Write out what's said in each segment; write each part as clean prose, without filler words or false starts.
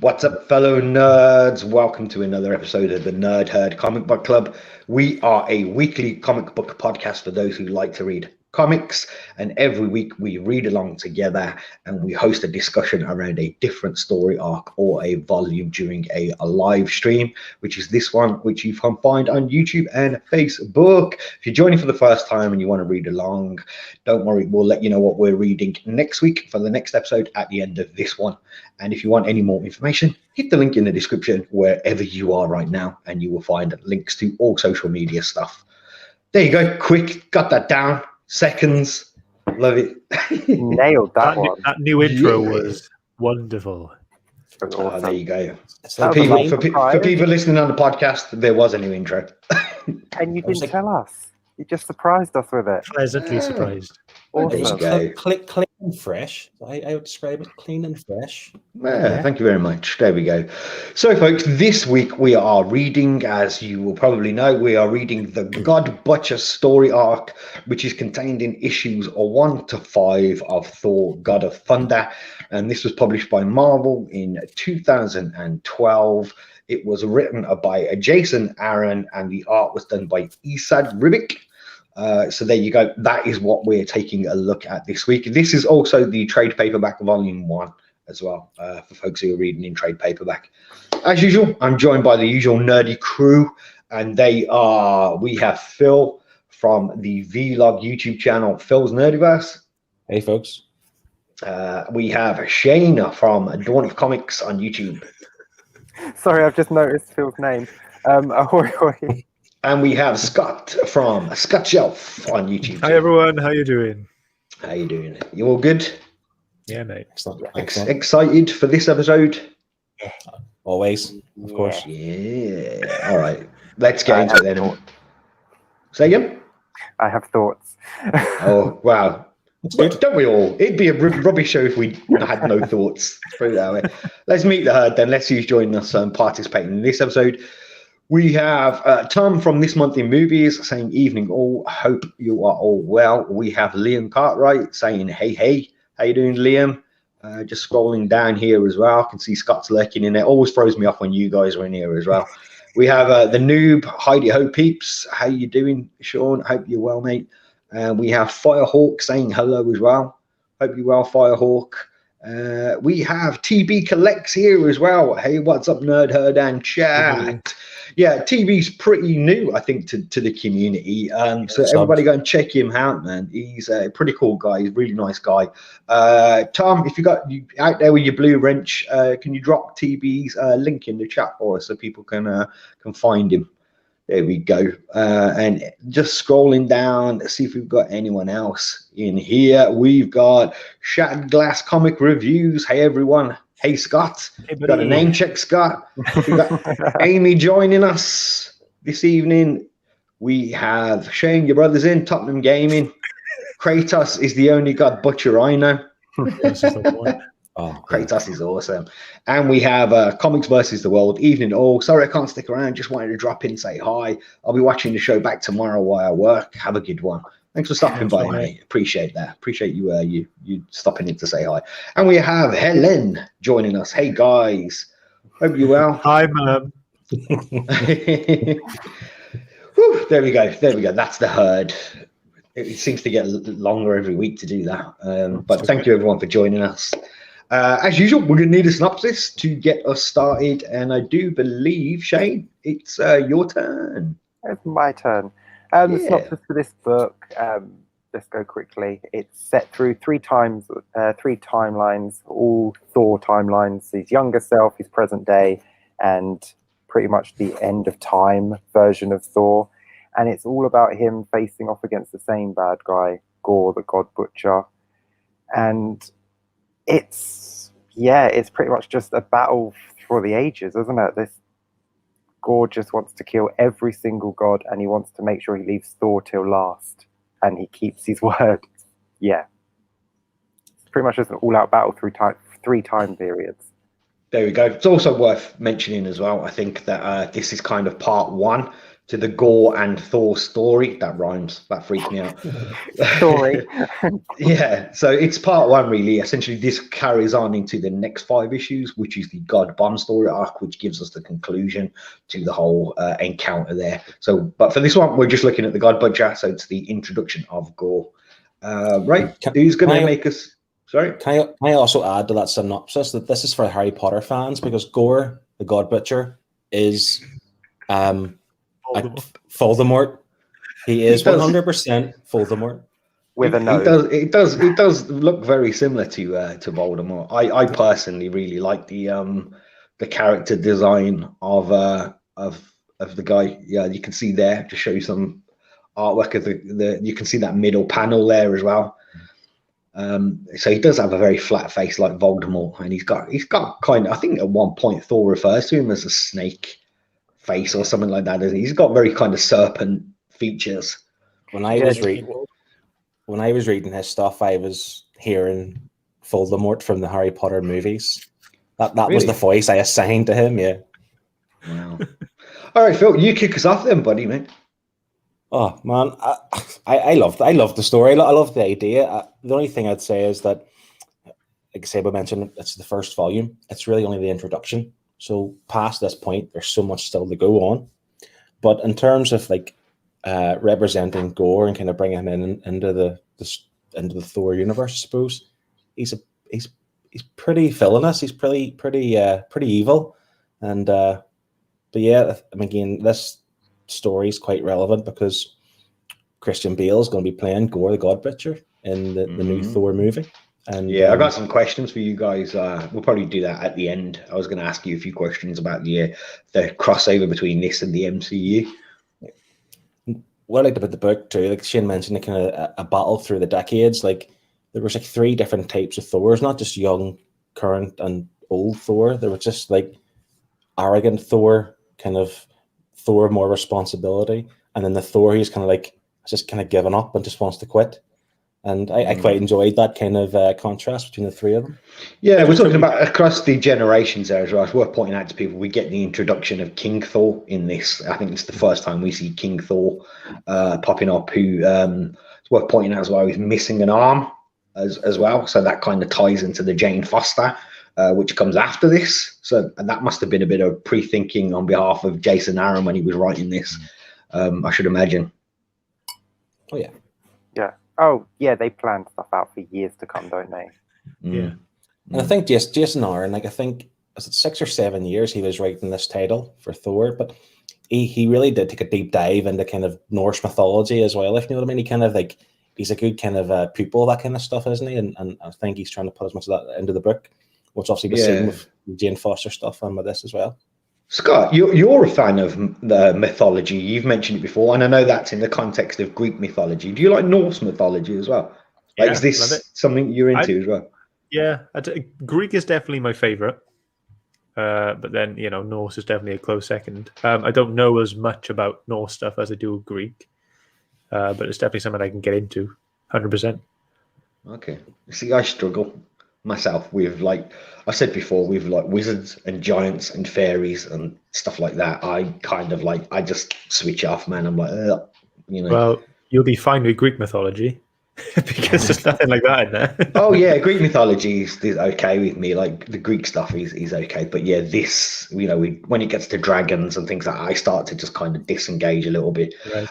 What's up, fellow nerds? Welcome to another episode of the Nerd Herd Comic Book Club. We are a weekly comic book podcast for those who like to read comics, and every week we read along together and we host a discussion around a different story arc or a volume during a live stream, which is this one, which you can find on YouTube and Facebook. If you're joining for the first time and you want to read along, don't worry, we'll let you know what we're reading next week for the next episode at the end of this one. And if you want any more information, hit the link in the description wherever you are right now, and you will find links to all social media stuff. There you go, quick, got that down. Seconds, love it. Nailed that one. That new intro was wonderful. Oh, there you go. For people listening on the podcast, there was a new intro. And you didn't tell us. You just surprised us with it. Pleasantly surprised. Awesome. There you go. Clean and fresh. I would describe it clean and fresh. Yeah. Thank you very much. There we go. So, folks, this week we are reading, as you will probably know, we are reading the God Butcher story arc, which is contained in issues 1 to 5 of Thor, God of Thunder. And this was published by Marvel in 2012. It was written by Jason Aaron, and the art was done by Esad Ribic. So there you go. That is what we're taking a look at this week. This is also the trade paperback volume 1 as well, for folks who are reading in trade paperback. As usual, I'm joined by the usual nerdy crew, and we have Phil from the Vlog YouTube channel, Phil's Nerdyverse. Hey, folks. We have Shane from Dawn of Comics on YouTube. Sorry, I've just noticed Phil's name. Ahoy. And we have Scott from Scott Shelf on YouTube. Hi, everyone. How you doing? How you doing? You all good? Yeah, mate. Excellent. Excited for this episode? Yeah. Always, of course. Yeah. All right. Let's get into it then. Say again? I have thoughts. Oh, wow. Don't we all? It'd be a rubbish show if we had no thoughts. Put it that way. Let's meet the herd then. Let's see who's joining us participating in this episode. We have Tom from This Month in Movies saying, evening all, hope you are all well. We have Liam Cartwright saying, hey. How you doing, Liam? Just scrolling down here as well. I can see Scott's lurking in there. Always throws me off when you guys are in here as well. We have the noob, Heidi Ho Peeps. How you doing, Sean? Hope you're well, mate. We have Firehawk saying hello as well. Hope you're well, Firehawk. We have TB Collects here as well. Hey, what's up, Nerd Herd and chat? Yeah, TB's pretty new, I think, to the community. So everybody go and check him out, man. He's a pretty cool guy. He's a really nice guy. Tom, if you got you out there with your blue wrench, can you drop TB's link in the chat for us so people can find him? There we go. And just scrolling down to see if we've got anyone else in here. We've got Shattered Glass Comic Reviews. Hey, everyone. Hey, Scott. Hey, got a name check, Scott. We've got Amy joining us this evening. We have Shane, your brother's in, Tottenham Gaming. Kratos is the only God Butcher I know. Oh, Kratos is awesome. And we have Comics versus the World. Evening all. Sorry I can't stick around. Just wanted to drop in and say hi. I'll be watching the show back tomorrow while I work. Have a good one. Thanks for stopping by, mate. Appreciate that. Appreciate you stopping in to say hi. And we have Helen joining us. Hey, guys. Hope you're well. Hi, Mum. There we go. That's the herd. It seems to get longer every week to do that. But thank you, everyone, for joining us. As usual, we're going to need a synopsis to get us started. And I do believe, Shane, it's your turn. It's my turn. The synopsis for this book, let's go quickly. It's set through three timelines, all Thor timelines. His younger self, his present day, and pretty much the end of time version of Thor. And it's all about him facing off against the same bad guy, Gorr, the God Butcher. And it's pretty much just a battle for the ages, isn't it? This Gorr just wants to kill every single god, and he wants to make sure he leaves Thor till last, and he keeps his word. Yeah. It's pretty much just an all-out battle through three time periods. There we go. It's also worth mentioning as well, I think, that this is kind of part 1 to the Gorr and Thor story. That rhymes. That freaked me out. Story. Yeah, so it's part one, really. Essentially, this carries on into the next 5 issues, which is the God Bomb story arc, which gives us the conclusion to the whole encounter there. So, but for this one, we're just looking at the God Butcher, so it's the introduction of Gorr. Right, who's going to make us... Sorry? Can I also add to that synopsis that this is for Harry Potter fans, because Gorr, the God Butcher, is Voldemort. He is 100% Voldemort. With a nose. It does look very similar to Voldemort. I personally really like the character design of the guy. Yeah, you can see there, to show you some artwork of the you can see that middle panel there as well. So he does have a very flat face like Voldemort, and he's got kind of, I think at one point Thor refers to him as a snake face or something like that. He's got very kind of serpent features. When I was reading his stuff, I was hearing Voldemort from the Harry Potter movies. That really? Was the voice I assigned to him. Yeah. Wow. All right, Phil, you kick us off then, buddy, man. Oh man, I love the story. I love the idea. The only thing I'd say is that, like Sabo mentioned, it's the first volume. It's really only the introduction. So past this point, there's so much still to go on. But in terms of like representing Gorr and kind of bringing him into the Thor universe, I suppose he's pretty villainous. He's pretty evil, and but yeah, I mean, again, this story is quite relevant because Christian Bale is going to be playing Gorr the God Butcher in the new Thor movie. And yeah, I got some questions for you guys. We'll probably do that at the end. I was going to ask you a few questions about the crossover between this and the MCU. What I liked about the book too, like Shane mentioned, kind of a battle through the decades. Like there was like 3 different types of Thors, not just young, current, and old Thor. There was just like arrogant Thor, kind of Thor more responsibility, and then the Thor who's kind of like just kind of given up and just wants to quit. And I quite enjoyed that kind of contrast between the 3 of them. Yeah, we're talking about across the generations there as well. It's worth pointing out to people, we get the introduction of King Thor in this. I think it's the first time we see King Thor popping up, who it's worth pointing out as well, he's missing an arm as well. So that kind of ties into the Jane Foster, which comes after this. So and that must have been a bit of pre-thinking on behalf of Jason Aaron when he was writing this, I should imagine. Oh, yeah. Yeah. Oh, yeah, they planned stuff out for years to come, don't they? Yeah. And I think Jason Aaron, like I think, was it 6 or 7 years he was writing this title for Thor, but he really did take a deep dive into kind of Norse mythology as well, if you know what I mean. He kind of like, he's a good kind of pupil of that kind of stuff, isn't he? And I think he's trying to put as much of that into the book, which obviously was seen with Jane Foster stuff and with this as well. Scott, you're a fan of the mythology. You've mentioned it before, and I know that's in the context of Greek mythology. Do you like Norse mythology as well? Like, is this something you're into as well? Yeah, Greek is definitely my favorite. But then, you know, Norse is definitely a close second. I don't know as much about Norse stuff as I do Greek, but it's definitely something I can get into, 100%. Okay. See, I struggle myself with, like I said before, with like wizards and giants and fairies and stuff like that. I kind of like, I just switch off, man. I'm like, you know. Well, you'll be fine with Greek mythology because there's nothing like that in there. Oh yeah, Greek mythology is okay with me. Like the Greek stuff is okay, but yeah, this, you know, when it gets to dragons and things like that, I start to just kind of disengage a little bit. Right.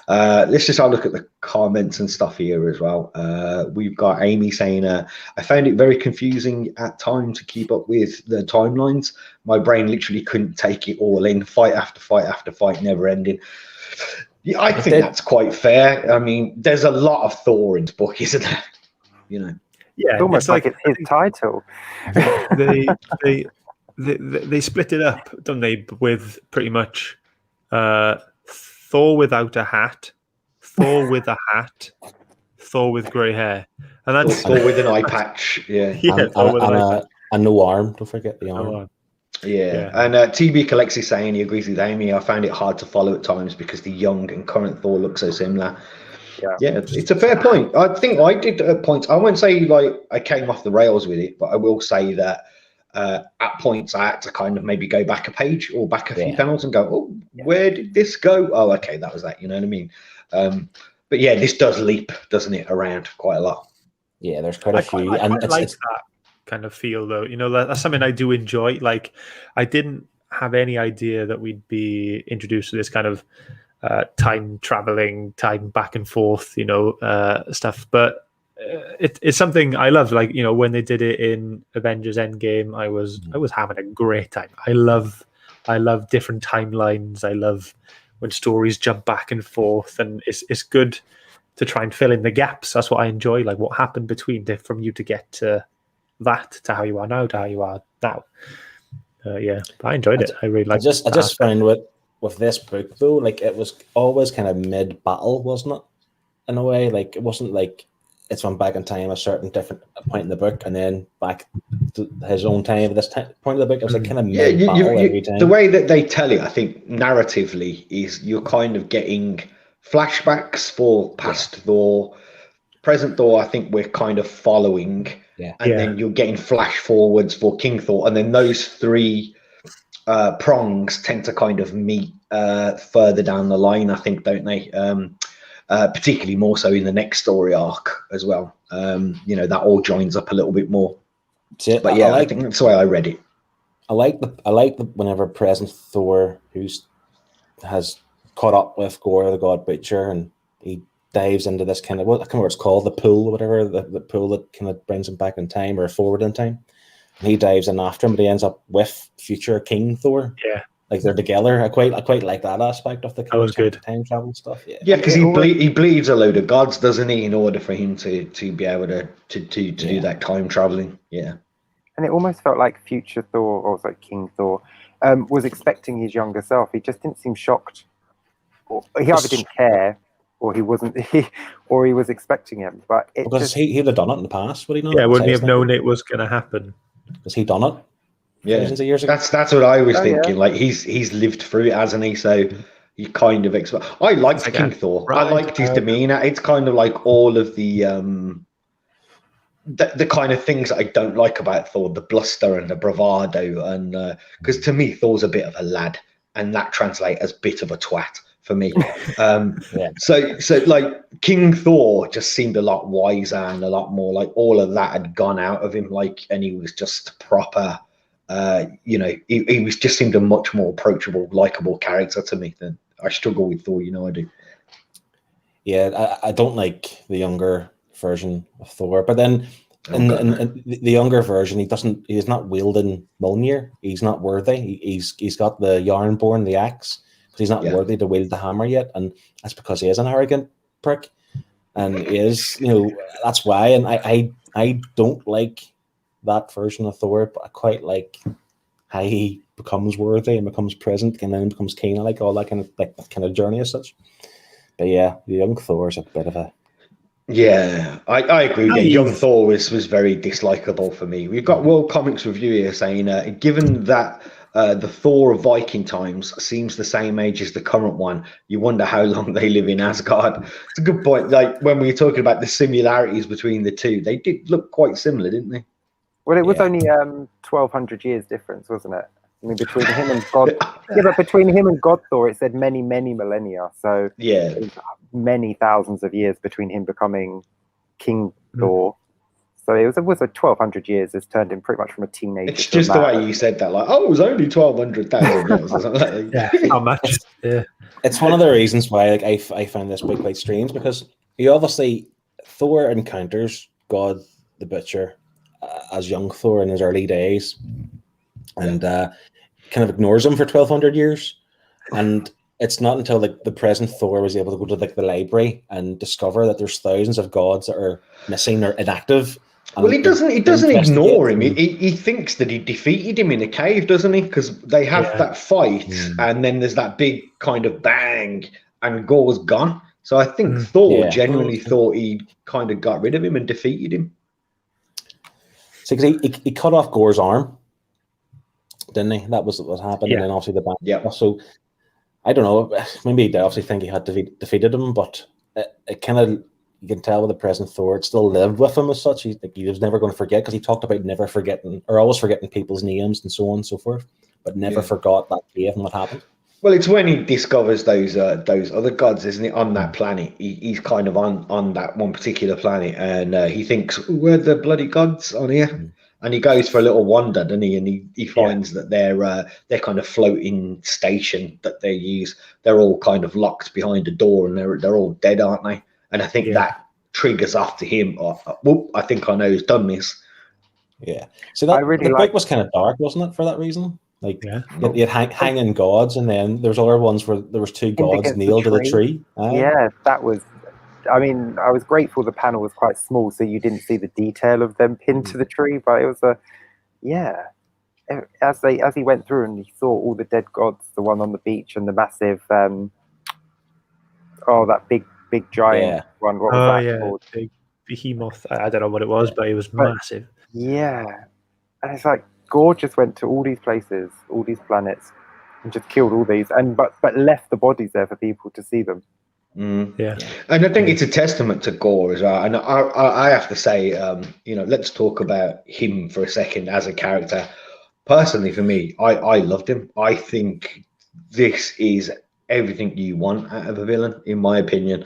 Let's just have a look at the comments and stuff here as well. We've got Amy saying, I found it very confusing at times to keep up with the timelines. My brain literally couldn't take it all in. Fight after fight after fight, never ending. Yeah, I think that's quite fair. I mean, there's a lot of Thor in the book, isn't there? You know. Yeah, it's almost like it's his title. They split it up, don't they? With pretty much Thor without a hat, Thor with a hat, Thor with grey hair, and that's Thor with an eye patch. Yeah, and no arm. Don't forget the arm. Yeah, and TB Collects is saying he agrees with Amy. I found it hard to follow at times because the young and current Thor look so similar. Yeah, it's a fair point. I think I did at points. I won't say like I came off the rails with it, but I will say that at points I had to kind of maybe go back a page or back a few panels and go, oh, where did this go? Oh, okay, that was that. You know what I mean? But yeah, this does leap, doesn't it, around quite a lot. Yeah, there's quite a few, I and quite like that kind of feel, though. You know, that's something I do enjoy. Like, I didn't have any idea that we'd be introduced to this kind of time traveling, time back and forth, you know, stuff. But it's something I love. Like, you know, when they did it in Avengers Endgame, I was having a great time. I love different timelines. I love when stories jump back and forth, and it's good to try and fill in the gaps. That's what I enjoy. Like, what happened between from you to get to that, to how you are now, to how you are now. Yeah, I enjoyed it. I really liked it. I just found with this book, though, like, it was always kind of mid-battle, wasn't it? In a way, like, it wasn't like it's went back in time a certain different point in the book and then back to his own time at this point of the book. It was like kind of mid-battle every time. The way that they tell it, I think, narratively, is you're kind of getting flashbacks for past Thor. Present Thor, I think we're kind of following. And then you're getting flash forwards for King Thor. And then those three prongs tend to kind of meet further down the line, I think, don't they? Particularly more so in the next story arc as well. You know, that all joins up a little bit more. But yeah, I think that's the way I read it. I like the whenever present Thor has caught up with Gorr the God Butcher, and he dives into this kind of, I can't remember what it's called, the pool or whatever, the pool that kind of brings him back in time or forward in time. And he dives in after him, but he ends up with future King Thor. Yeah. Like, they're together. I quite like that aspect of the kind of good time travel stuff. Yeah, because he bleeds a load of gods, doesn't he, in order for him to be able to do that time traveling. Yeah. And it almost felt like future Thor, or sorry, King Thor, was expecting his younger self. He just didn't seem shocked. Or he either didn't care, or he wasn't, or he was expecting him. But he'd have done it in the past, would he not? Yeah, wouldn't he have known it was going to happen? Because he done it. Yeah, years ago. That's what I was thinking. Yeah. Like, he's lived through it, hasn't he? So you kind of expect. I liked King Thor. Right. I liked his demeanor. It's kind of like all of the kind of things that I don't like about Thor, the bluster and the bravado, and because to me Thor's a bit of a lad, and that translates as bit of a twat for me. So like King Thor just seemed a lot wiser and a lot more like all of that had gone out of him, like, and he was just proper. You know, he was just seemed a much more approachable, likable character to me than I struggle with Thor. You know, I do. Yeah, I don't like the younger version of Thor, but then in the younger version, he's not wielding Mjolnir. He's not worthy. He's got the Yarnborn, the axe, but he's not worthy to wield the hammer yet, and that's because he is an arrogant prick, and he is, you know, that's why. And I don't like that version of Thor, but I quite like how he becomes worthy and becomes present and then becomes king. I like all that kind of journey as such. But yeah, the young Thor is a bit of a... Yeah, I agree with you. Young Thor was very dislikable for me. We've got World Comics Review here saying, given that the Thor of Viking times seems the same age as the current one, you wonder how long they live in Asgard. It's a good point. Like, when we were talking about the similarities between the two, they did look quite similar, didn't they? Well, it was only 1,200 years difference, wasn't it? I mean, between him and God. Yeah, but between him and God Thor, it said many, many millennia. So yeah, many thousands of years between him becoming King Thor. So it was 1,200 years. It's turned him pretty much from a teenager. It's just the way you said that, like, oh, it was only 1,200,000 years or something. Yeah, how much? Yeah, it's one of the reasons why, like, I find this book quite strange, because Thor encounters God the Butcher as young Thor in his early days, and kind of ignores him for 1,200 years. And it's not until like the present Thor was able to go to like the library and discover that there's thousands of gods that are missing or inactive. Well, he doesn't ignore him. He thinks that he defeated him in a cave, doesn't he? Because they have that fight, and then there's that big kind of bang, and Gorr's gone. So I think Thor genuinely thought he kind of got rid of him and defeated him. See, because he cut off Gorr's arm, didn't he? That was what happened. And then obviously the bang. Yeah. So I don't know. Maybe they obviously think he had defeated him, but it kind of you can tell with the present Thor, it still lived with him as such. He was never going to forget, because he talked about never forgetting, or always forgetting people's names and so on and so forth, but never forgot that cave and what happened. Well, it's when he discovers those other gods, isn't it, on that planet? He's kind of on that one particular planet, and he thinks, "Where are the bloody gods on here?" And he goes for a little wander, doesn't he? And he finds that they're kind of floating station that they use. They're all kind of locked behind a door, and they're all dead, aren't they? And I think that triggers off to him. Whoop! I think I know who's done this. Yeah. So that the book was kind of dark, wasn't it? For that reason, like you had hanging gods, and then there's other ones where there was 2 gods nailed to the tree. Yeah, that was. I mean, I was grateful the panel was quite small, so you didn't see the detail of them pinned to the tree. But it was as he went through and he saw all the dead gods, the one on the beach and the massive, that big giant one. What was that called? Big behemoth. I don't know what it was, but it was massive. Yeah, and it's like Gorr just went to all these places, all these planets, and just killed all these, but left the bodies there for people to see them. Yeah, and I think it's a testament to Gorr as well. And I have to say, let's talk about him for a second as a character. Personally, for me, I loved him. I think this is everything you want out of a villain, in my opinion.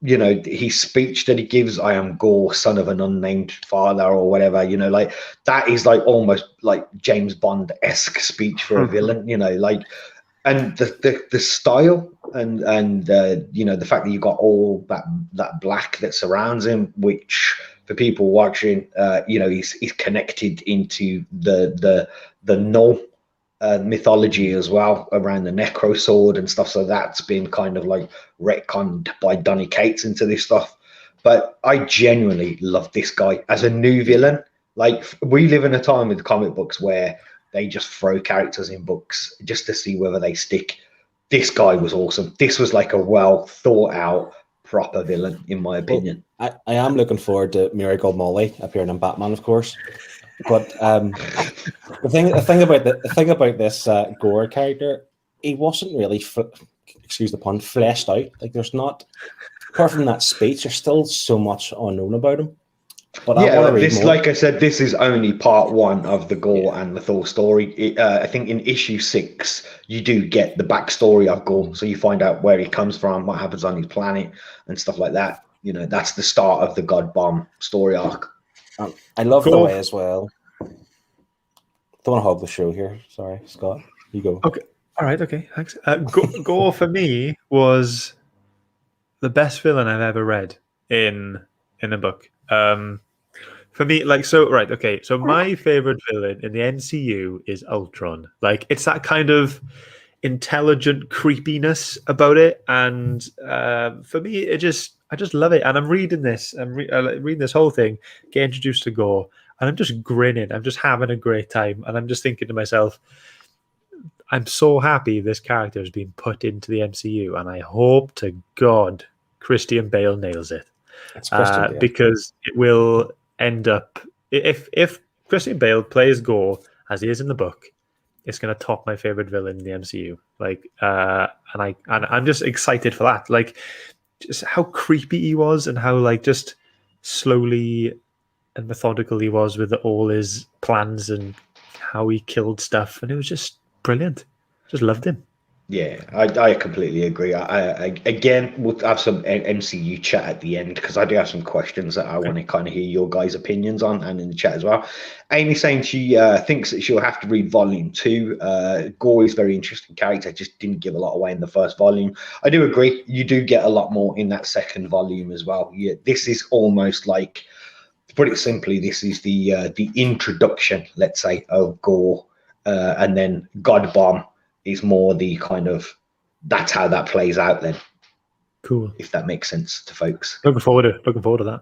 His speech that he gives, "I am Gorr, son of an unnamed father," or whatever, like that is like almost like James Bond-esque speech for a villain, and the style and the fact that you got all that black that surrounds him, which for people watching, he's connected into the null mythology as well, around the necro sword and stuff. So that's been kind of like retconned by Donny Cates into this stuff. But I genuinely love this guy as a new villain. Like, we live in a time with comic books where they just throw characters in books just to see whether they stick. This guy was awesome. This was like a well thought out proper villain, in my opinion. Well, I am looking forward to Miracle Molly appearing in Batman, of course. But the thing about this Gorr character, he wasn't really, excuse the pun, fleshed out. Like, there's not, apart from that speech, there's still so much unknown about him. But like I said, this is only part 1 of the Gorr and the Thor story. I think in issue 6, you do get the backstory of Gorr, so you find out where he comes from, what happens on his planet, and stuff like that. That's the start of the God Bomb story arc. I love the way as well. Don't want to hog the show here. Sorry, Scott. You go. Okay. All right. Okay. Thanks. Gorr for me was the best villain I've ever read in a book. For me, so my favorite villain in the MCU is Ultron. Like, it's that kind of intelligent creepiness about it, and for me, I just love it. And I'm reading this, reading this whole thing, get introduced to Gorr, and I'm just grinning. I'm just having a great time, and I'm just thinking to myself, I'm so happy this character has been put into the MCU, and I hope to God Christian Bale nails it. Because it will end up, if Christian Bale plays Gorr as he is in the book, it's going to top my favorite villain in the MCU. Like, and I'm just excited for that. Like, just how creepy he was, and how like just slowly and methodical he was with all his plans and how he killed stuff, and it was just brilliant. Just loved him. Yeah, I completely agree. I again, we'll have some MCU chat at the end, because I do have some questions that I want to kind of hear your guys' opinions on, and in the chat as well. Amy saying she thinks that she'll have to read volume 2. Gorr is a very interesting character, just didn't give a lot away in the first volume. I do agree. You do get a lot more in that second volume as well. Yeah, this is almost like, to put it simply, this is the introduction, let's say, of Gorr, and then God Bomb is more the kind of, that's how that plays out then. Cool. If that makes sense to folks. Looking forward to that.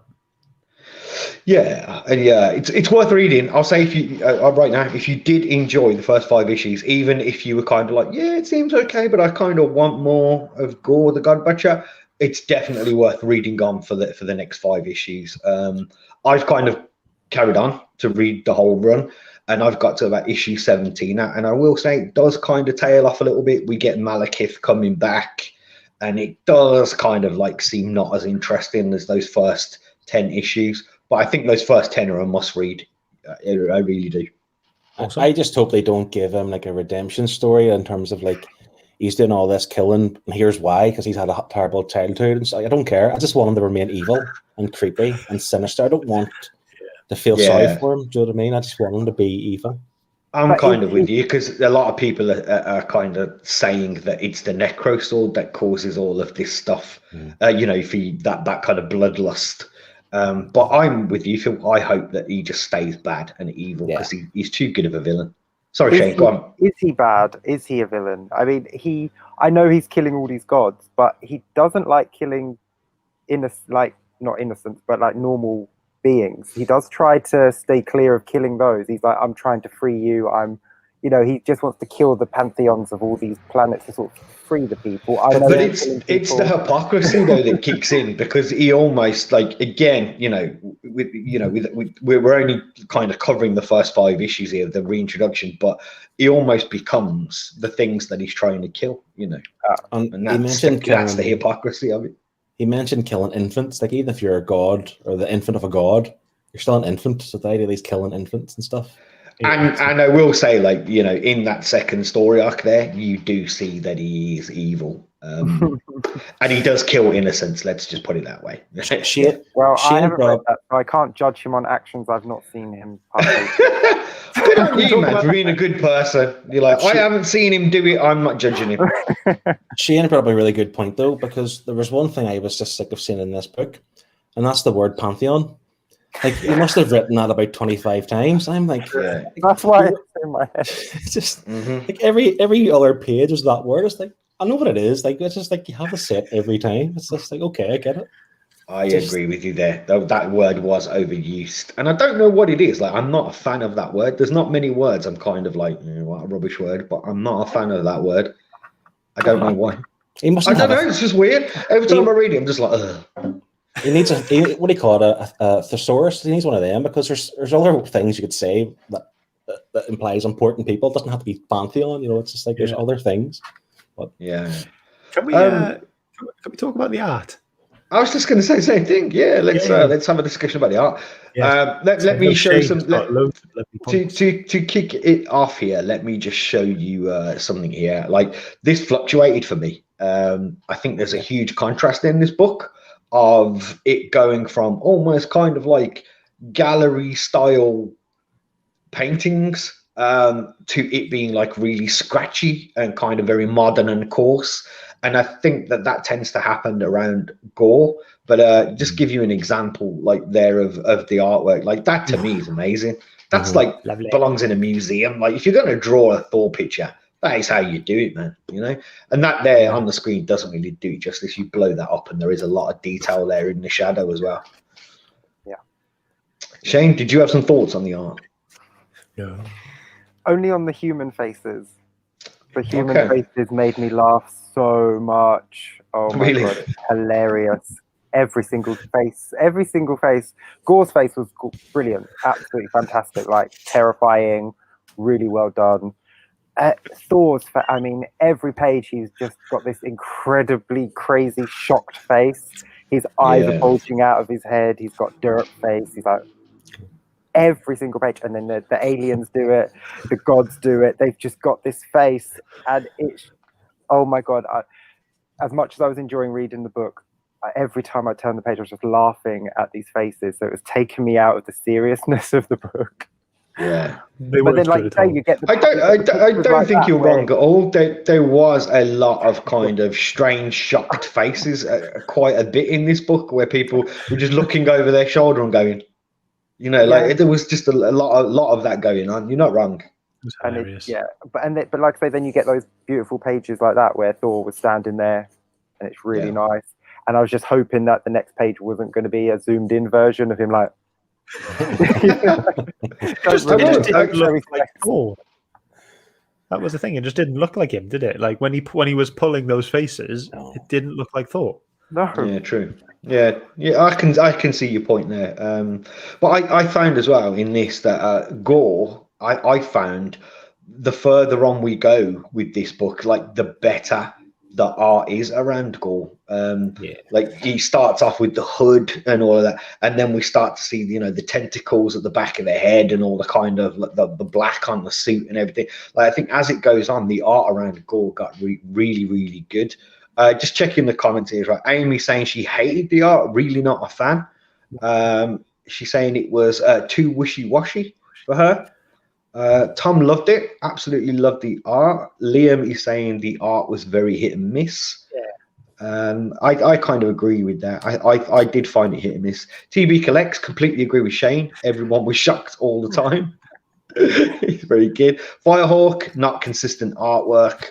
Yeah, and yeah, it's worth reading. I'll say, if you right now, if you did enjoy the first 5 issues, even if you were kind of like, yeah, it seems okay, but I kind of want more of Gorr the God Butcher, it's definitely worth reading on for the next 5 issues. I've kind of carried on to read the whole run, and I've got to about issue 17 now, and I will say it does kind of tail off a little bit. We get Malekith coming back, and it does kind of like seem not as interesting as those first 10 issues. But I think those first 10 are a must read. I really do. Awesome. I just hope they don't give him like a redemption story in terms of like he's doing all this killing and here's why, because he's had a terrible childhood and so I don't care. I just want him to remain evil and creepy and sinister. I don't want to feel sorry for him. Do you know what I mean? I just want him to be evil. I'm kind of with you, because a lot of people are kind of saying that it's the necro sword that causes all of this stuff. You know, for that kind of bloodlust. But I'm with you, Phil. I hope that he just stays bad and evil, because he's too good of a villain. Sorry, Shane, go on. Is he bad? Is he a villain? I mean, I know he's killing all these gods, but he doesn't like killing not innocents, but like normal beings. He does try to stay clear of killing those. He's like, I'm trying to free you. He just wants to kill the pantheons of all these planets to sort of free the people. But it's the hypocrisy though that kicks in, because he almost like, again, we're only kind of covering the first 5 issues here, the reintroduction, but he almost becomes the things that he's trying to kill, and that's the hypocrisy of it. He mentioned killing infants. Like, even if you're a god or the infant of a god, you're still an infant. So the idea of these killing infants and stuff. And I will say, like, in that second story arc there, you do see that he is evil. And he does kill innocents, let's just put it that way. I haven't read that, so I can't judge him on actions I've not seen him partake. Good on you, man, for being a good person. You're like, I haven't seen him do it, I'm not judging him. Shane brought up a really good point, though, because there was one thing I was just sick of seeing in this book, and that's the word pantheon. Like, he must have written that about 25 times. I'm like, that's why it's in my head. It's just like every other page is that word. It's like, I know what it is. Like, it's just like you have to say it every time. It's just like, okay, I get it. I agree with you there. That word was overused, and I don't know what it is. Like, I'm not a fan of that word. There's not many words I'm kind of like, what a rubbish word, but I'm not a fan of that word. I don't know why. I don't know. It's just weird. Every time I read it, I'm just like, ugh. He needs what do you call it? A thesaurus. He needs one of them, because there's other things you could say that implies important people. It doesn't have to be pantheon. It's just like there's other things. But can we talk about the art? I was just going to say the same thing. Yeah, let's have a discussion about the art. Let me show some. To kick it off here, let me just show you something here. Like, this fluctuated for me. I think there's a huge contrast in this book of it going from almost kind of like gallery style paintings to it being like really scratchy and kind of very modern and coarse. And I think that tends to happen around Gorr. But just give you an example like there of the artwork. Like, that to me is amazing. That's like belongs in a museum. Like, if you're going to draw a Thor picture, that is how you do it, man. And that there on the screen doesn't really do it justice. You blow that up and there is a lot of detail there in the shadow as well. Yeah. Shane, did you have some thoughts on the art? No. Only on the human faces. The human faces made me laugh so much. Oh my God, it's hilarious. Every single face. Gorr's face was brilliant, absolutely fantastic, like terrifying, really well done. Thor's, every page he's just got this incredibly crazy shocked face. His eyes are bulging out of his head. He's got dirt face. He's like, every single page. And then the aliens do it, the gods do it. They've just got this face, and it's, oh my God. As much as I was enjoying reading the book, every time I turned the page, I was just laughing at these faces. So it was taking me out of the seriousness of the book. Yeah, but then, like you say, you get. I don't think you're wrong at all. There was a lot of kind of strange, shocked faces, quite a bit in this book, where people were just looking over their shoulder and going, like there was just a lot of that going on. You're not wrong. But like I say, then you get those beautiful pages like that where Thor was standing there, and it's really nice. And I was just hoping that the next page wasn't going to be a zoomed in version of him, like. Just didn't look like Thor. That was the thing. It just didn't look like him, did it? Like when he was pulling those faces, it didn't look like Thor. No. Yeah, true. Yeah. I can see your point there. But I found as well in this that Gorr, I found the further on we go with this book, like the better the art is around Gorr. Like he starts off with the hood and all of that, and then we start to see the tentacles at the back of the head and all the kind of the black on the suit and everything. Like I think as it goes on, the art around Gorr got really good. Just checking the comments here, right? Amy saying she hated the art, really not a fan. She's saying it was too wishy-washy for her. Tom loved it, absolutely loved the art. Liam is saying the art was very hit and miss. I kind of agree with that. I did find it hit and miss. TB Collects, completely agree with Shane. Everyone was shocked all the time. It's very good. Firehawk, not consistent artwork.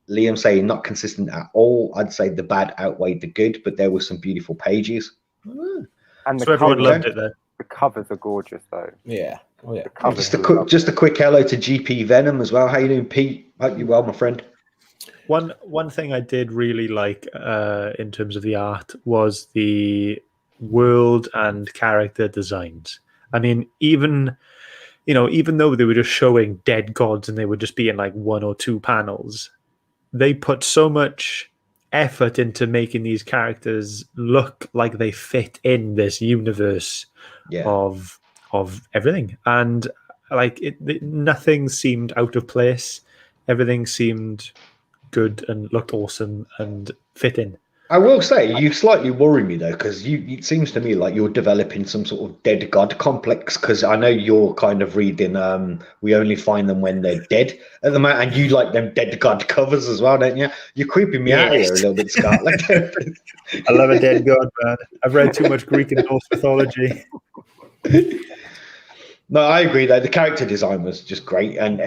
Liam saying not consistent at all. I'd say the bad outweighed the good, but there were some beautiful pages. And So everyone loved it then. The covers are gorgeous though. Yeah. Oh yeah. Just a quick hello to GP Venom as well. How you doing, Pete? Hope you're well, my friend. One thing I did really like in terms of the art was the world and character designs. I mean, even though they were just showing dead gods and they would just be in like 1 or 2 panels, they put so much effort into making these characters look like they fit in this universe of everything, and like nothing seemed out of place. Everything seemed good and looked awesome and fit in. I will say you slightly worry me though, because it seems to me like you're developing some sort of dead god complex, because I know you're kind of reading we only find them when they're dead at the moment, and you like them dead god covers as well, don't you? You're creeping me out here a little bit, Scott. I love a dead god, man. I've read too much Greek and Norse mythology. No, I agree though. The character design was just great, and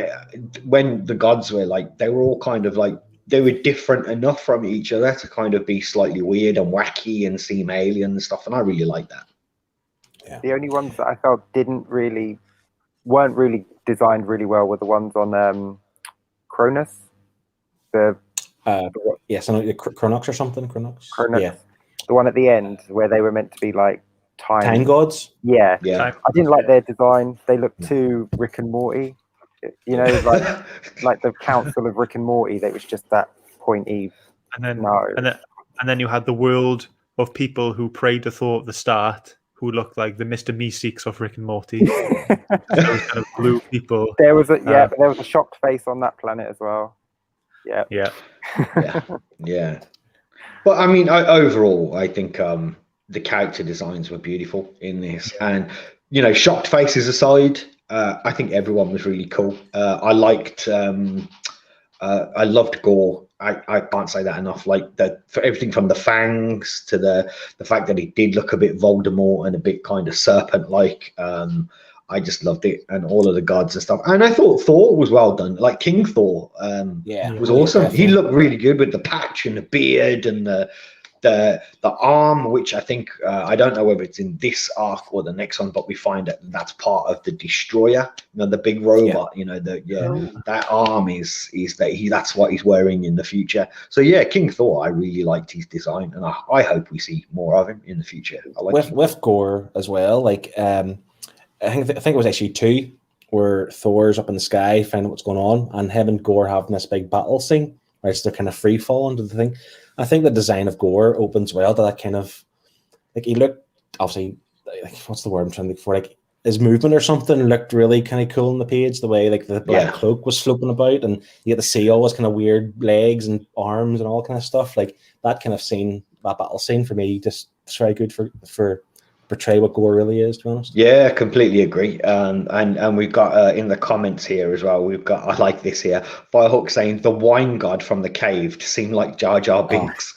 when the gods were like, they were all kind of like, they were different enough from each other to kind of be slightly weird and wacky and seem alien and stuff, and I really like that. Yeah. The only ones that I felt weren't really designed really well were the ones on Cronus. Yes, I know Chronox or something. Chronox. Yeah. The one at the end where they were meant to be like time gods. Yeah. Yeah. I didn't like their design. They looked too Rick and Morty. You know, like the Council of Rick and Morty. That was just that pointy. And then you had the world of people who prayed to Thor at the start, who looked like the Mr. Meeseeks of Rick and Morty. Those kind of blue people. There was a shocked face on that planet as well. Yeah. Yeah. But I mean, overall, I think the character designs were beautiful in this, and shocked faces aside, I think everyone was really cool. I loved Gorr. I can't say that enough. Like for everything from the fangs to the fact that he did look a bit Voldemort and a bit kind of serpent-like. I just loved it, and all of the gods and stuff. And I thought Thor was well done. Like King Thor was awesome. He looked really good with the patch and the beard and the arm, which I think I don't know whether it's in this arc or the next one, but we find that that's part of the Destroyer, the big robot. That arm is that's what he's wearing in the future. So yeah, King Thor, I really liked his design, and I hope we see more of him in the future. I like with Gorr as well. Like I think it was actually 2 where Thor's up in the sky finding what's going on, and him and Gorr having this big battle scene where it's they're kind of free falling to the thing. I think the design of Gorr opens well to that kind of, like, he looked obviously, like, what's the word I'm trying to look for, like his movement or something looked really kind of cool on the page, the way like the black cloak was floating about, and you get to see all those kind of weird legs and arms and all kind of stuff. Like that kind of scene, that battle scene for me, just it's very good for portray what Gorr really is, to be honest. Yeah, completely agree. And we've got in the comments here as well, we've got, I like this here, Firehawk saying the wine god from the cave seemed like Jar Jar Binks.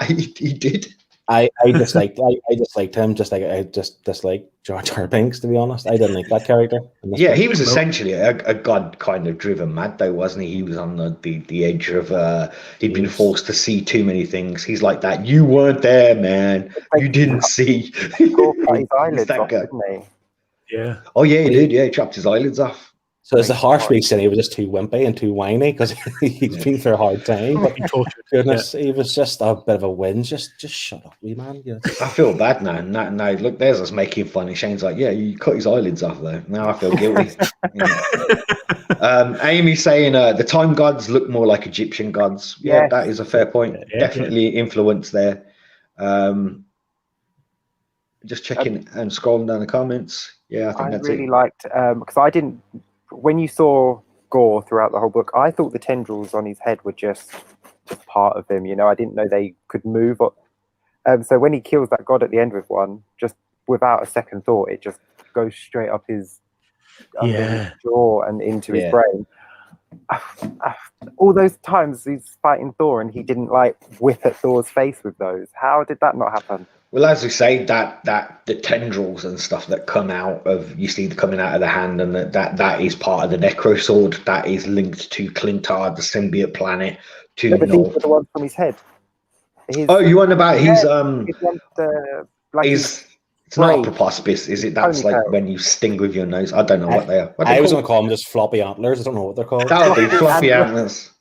He did. I just liked him, just like I just dislike Jar Jar Binks, to be honest. I didn't like that character. Yeah, he was essentially a god kind of driven mad though, wasn't he? He was on the edge of he'd been forced to see too many things. He's like that. You weren't there, man. You didn't see. His eyelids off, didn't he? Yeah. Oh yeah, he did. Yeah, he chopped his eyelids off. So it's a harsh way saying he was just too wimpy and too whiny because he's been through a hard time. But goodness, he was just a bit of a win. Just shut up, wee man. I feel bad now. Now, look, there's us making fun. And Shane's like, yeah, you cut his eyelids off though. Now I feel guilty. Amy saying the time gods look more like Egyptian gods. Yeah, Yes. that is a fair point. Yeah. Definitely influence there. Just checking and scrolling down the comments. Yeah, I think I that's really it. liked because I didn't. When you saw Gorr throughout the whole book, I thought the tendrils on his head were just part of him. You know, I didn't know they could move. So when he kills that god at the end with one, just without a second thought, it just goes straight up his under his jaw and into his brain. All those times he's fighting Thor and he didn't like whip at Thor's face with those. How did that not happen? Well, as we say, that the tendrils and stuff that come out of, you see coming out of the hand, and that is part of the Necro Sword. That is linked to Clintar, the symbiote planet, to But these North. were the ones from his head. Oh, you want about his it's not braid. a proboscis, is it? That's like Ponytail. when you sting with your nose. I don't know what they are. What are I they was called? going to call them just floppy antlers. I don't know what they're called. That would be floppy Antlers.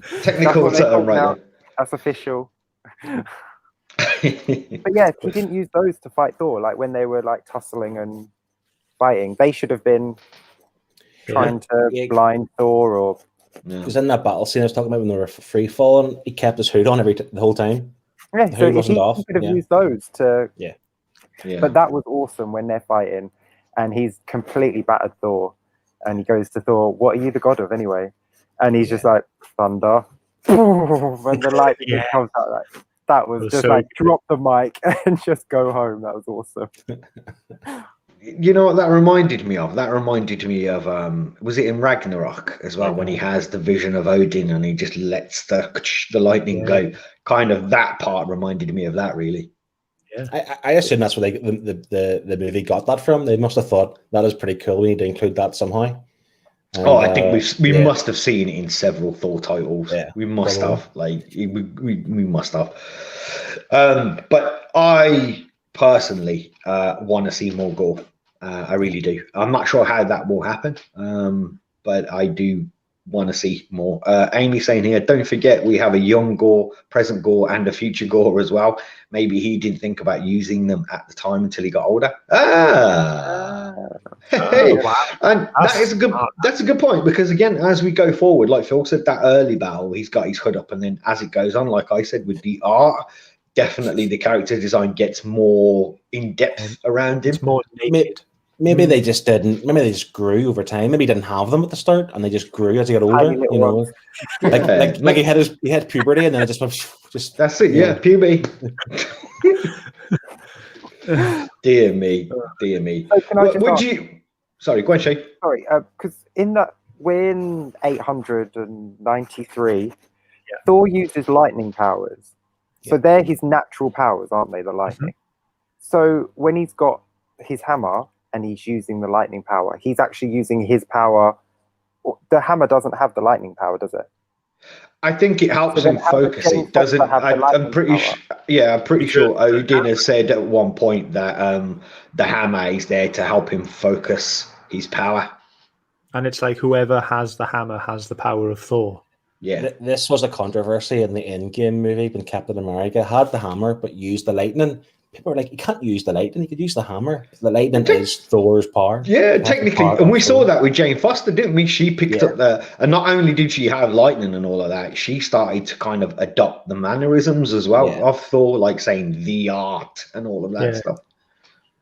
antlers. Technical That's what they term, call now. right That's official. there. But yeah, he didn't use those to fight Thor. Like when they were like tussling and fighting, they should have been trying to blind Thor or. Because in that battle scene I was talking about when they were free falling, he kept his hood on the whole time. Yeah, The so hood wasn't off. he could have used those to. Yeah. But that was awesome when they're fighting, and he's completely battered Thor, and he goes to Thor, "What are you the god of anyway?" And he's just like thunder, when the lightning comes out. Like, that was just so like drop the mic and just go home. That was awesome. You know what that reminded me of? That reminded me of was it in Ragnarok as well, when he has the vision of Odin and he just lets the lightning go? Kind of that part reminded me of that, really. Yeah. I assume that's where the movie got that from. They must have thought that is pretty cool. We need to include that somehow. And, I think we must have seen it in several Thor titles. Yeah, we must probably. have. Like we must have. But I personally want to see more Gorr. I really do. I'm not sure how that will happen, but I do want to see more. Amy saying here, don't forget we have a young Gorr, present Gorr, and a future Gorr as well. Maybe he didn't think about using them at the time until he got older. Hey, wow. And that's a good point, because again, as we go forward, like Phil said, that early battle, he's got his hood up, and then as it goes on, like I said, with the art, definitely the character design gets more in depth around him. It's more naked. Maybe they just didn't. Maybe they just grew over time. Maybe he didn't have them at the start, and they just grew as he got older. You know, like he had puberty, and then it just went. That's it. Yeah, puberty. Dear me. So can I just ask, Sorry, go on, Shay. sorry, because in that when 893, Thor uses lightning powers. So they're his natural powers, aren't they? The lightning. So when he's got his hammer and he's using the lightning power, he's actually using his power. The hammer doesn't have the lightning power, does it? I think it helps him focus. It doesn't. I'm pretty sure. Yeah, I'm pretty sure Odin has said at one point that the hammer is there to help him focus his power. And it's like whoever has the hammer has the power of Thor. Yeah. This was a controversy in the Endgame movie when Captain America had the hammer but used the lightning. People were like, you can't use the lightning, you could use the hammer. The lightning is Thor's power. Yeah, technically. And we saw that with Jane Foster, didn't we? She picked up and not only did she have lightning and all of that, she started to kind of adopt the mannerisms as well of Thor, like saying the art and all of that stuff.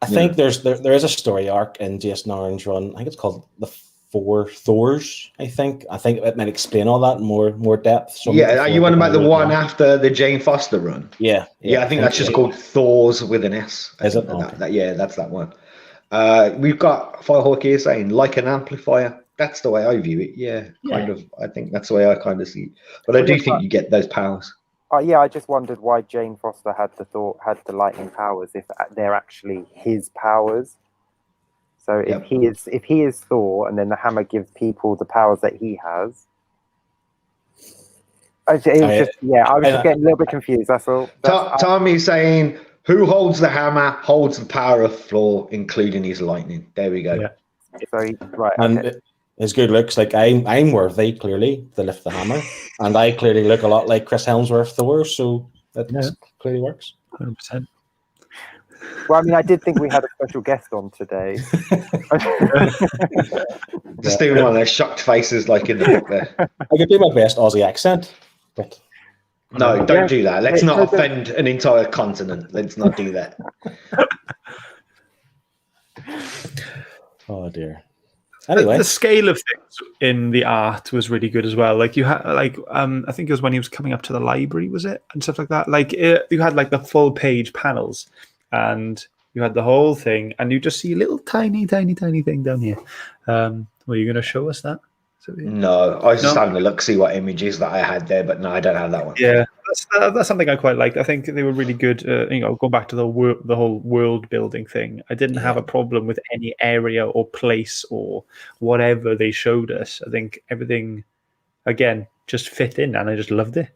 I think there is a story arc in Jason Aaron's run. I think it's called The Four Thors. I think it might explain all that in more depth. Are you on about the one after the Jane Foster run? Yeah, I think that's just called Thors with an S. Is it? That's that one. We've got Firehawk here saying like an amplifier. That's the way I view it. Kind of. I think that's the way I kind of see it. But I do think you get those powers. I just wondered why Jane Foster had the lightning powers if they're actually his powers. So if he is Thor, and then the hammer gives people the powers that he has, I was just getting a little bit confused. That's all. Tommy's saying, "Who holds the hammer holds the power of Thor, including his lightning." There we go. Yeah. So And his good looks, like I'm worthy clearly to lift the hammer, and I clearly look a lot like Chris Hemsworth Thor, so that clearly works. 100%. Well, I mean, I did think we had a special guest on today. Just doing one of those shocked faces like in the book there. I could do my best Aussie accent, but No, don't do that. Let's not offend an entire continent. Let's not do that. oh dear. Anyway, the scale of things in the art was really good as well. Like you had, like I think it was when he was coming up to the library, was it, and stuff like that. Like you had like the full page panels, and you had the whole thing, and you just see a little tiny thing down here. Were you going to show us that? No, I was just having a look, see what images that I had there, but no, I don't have that one. Yeah, that's something I quite liked. I think they were really good. Going back to the whole world building thing, I didn't have a problem with any area or place or whatever they showed us. I think everything, again, just fit in, and I just loved it.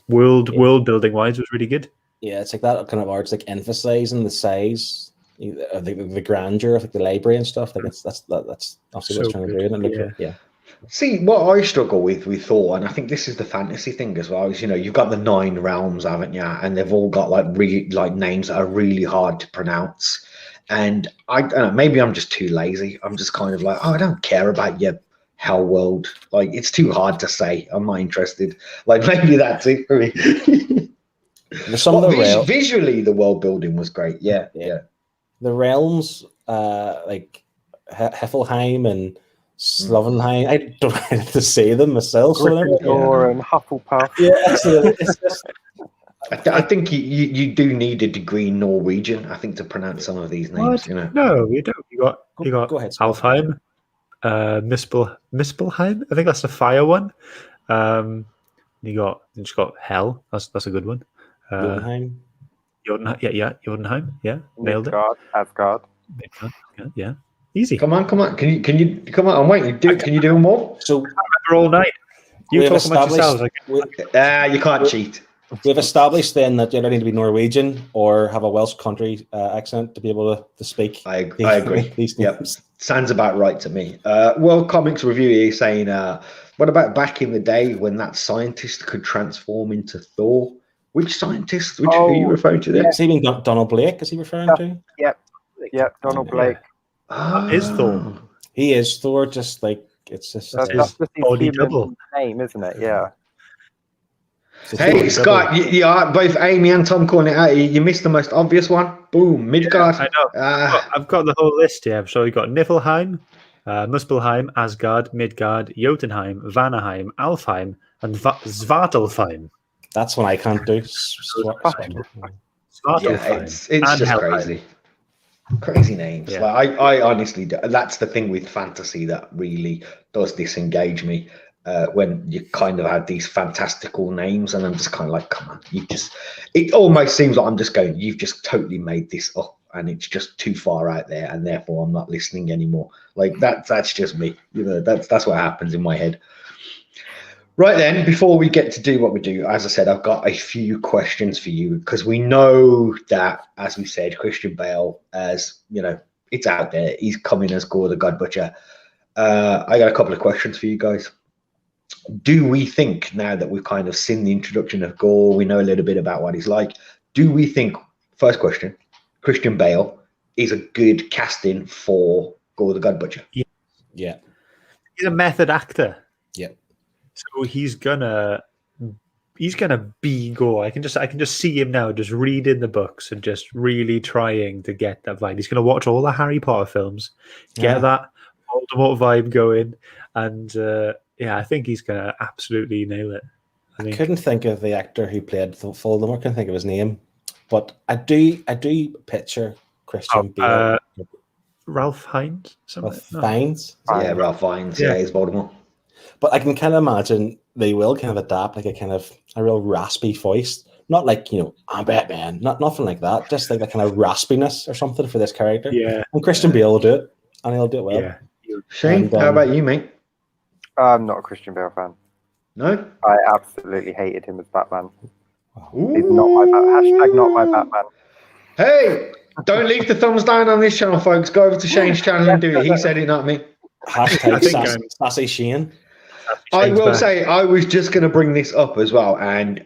World building wise was really good. Yeah, it's like that kind of art's like emphasizing the size, the grandeur of like the library and stuff. Like that's obviously what it's trying to do. And it looks, See, what I struggle with Thor, and I think this is the fantasy thing as well, is you've got the 9 realms, haven't you? And they've all got like names that are really hard to pronounce. And I don't know, maybe I'm just too lazy. I'm just kind of like, I don't care about your hell world. Like, it's too hard to say. I'm not interested. Like, maybe that's it for me. Some of the visually, the world building was great. Yeah. The realms, like Heffelheim and Slovenheim, I don't have to say them myself. Gryffindor and Hufflepuff. Yeah, it's just. I think you do need a degree in Norwegian, I think, to pronounce some of these names. No, you don't. You got go ahead, Alfheim, Mispelheim. I think that's the fire one. You just got Hell. That's a good one. Jotunheim. Jotunheim. Yeah, nailed it. Asgard. Yeah. Easy. Come on. Can you come on? I'm waiting. Can you do them all? So we're all night. You talk about yourselves. You can't cheat. We've established then that you don't need to be Norwegian or have a Welsh country accent to be able to speak. I agree. Yep, sounds about right to me. World Comics Review is saying, what about back in the day when that scientist could transform into Thor? Which scientist? Who are you referring to there? Is he Donald Blake? Is he referring to? Yep, Donald Blake. Is Thor? He is Thor. Just like it's just that's his body double name, isn't it? Yeah. Hey Scott, both Amy and Tom calling it out. You missed the most obvious one. Boom, Midgard. I know. I've got the whole list here. So you got Niflheim, Muspelheim, Asgard, Midgard, Jotunheim, Vanaheim, Alfheim, and Svartalfheim. That's one I can't do. It's just crazy. Crazy names. Yeah. Like, I honestly do. That's the thing with fantasy that really does disengage me. When you kind of have these fantastical names, and I'm just kind of like, come on, it almost seems like I'm just going, you've just totally made this up, and it's just too far out there, and therefore I'm not listening anymore. Like that's just me. That's what happens in my head. Right then, before we get to do what we do, as I said, I've got a few questions for you, because we know that, as we said, Christian Bale, as it's out there, he's coming as Gorr the God Butcher. I got a couple of questions for you guys. Do we think, now that we've kind of seen the introduction of Gorr, we know a little bit about what he's like, do we think, first question, Christian Bale is a good casting for Gorr the God Butcher? Yeah. He's a method actor. Yeah. So he's gonna be Gorr. I can just see him now, just reading the books and just really trying to get that vibe. He's gonna watch all the Harry Potter films, get that Voldemort vibe going, and I think he's gonna absolutely nail it. I couldn't think of the actor who played Voldemort. I couldn't think of his name, but I do picture Christian Bale. Ralph Fiennes. Fiennes. Yeah, Ralph Fiennes. Yeah, he's Voldemort. But I can kind of imagine they will kind of adapt like a real raspy voice. Not like, I'm Batman. Nothing like that. Just like that kind of raspiness or something for this character. Yeah. And Christian Bale will do it. And he'll do it well. Yeah. Shane, how about you, mate? I'm not a Christian Bale fan. No? I absolutely hated him as Batman. He's not my Batman. # not my Batman. Hey, don't leave the thumbs down on this channel, folks. Go over to Shane's channel and do it. He said it, not me. # sassy Shane. I will say, I was just going to bring this up as well, and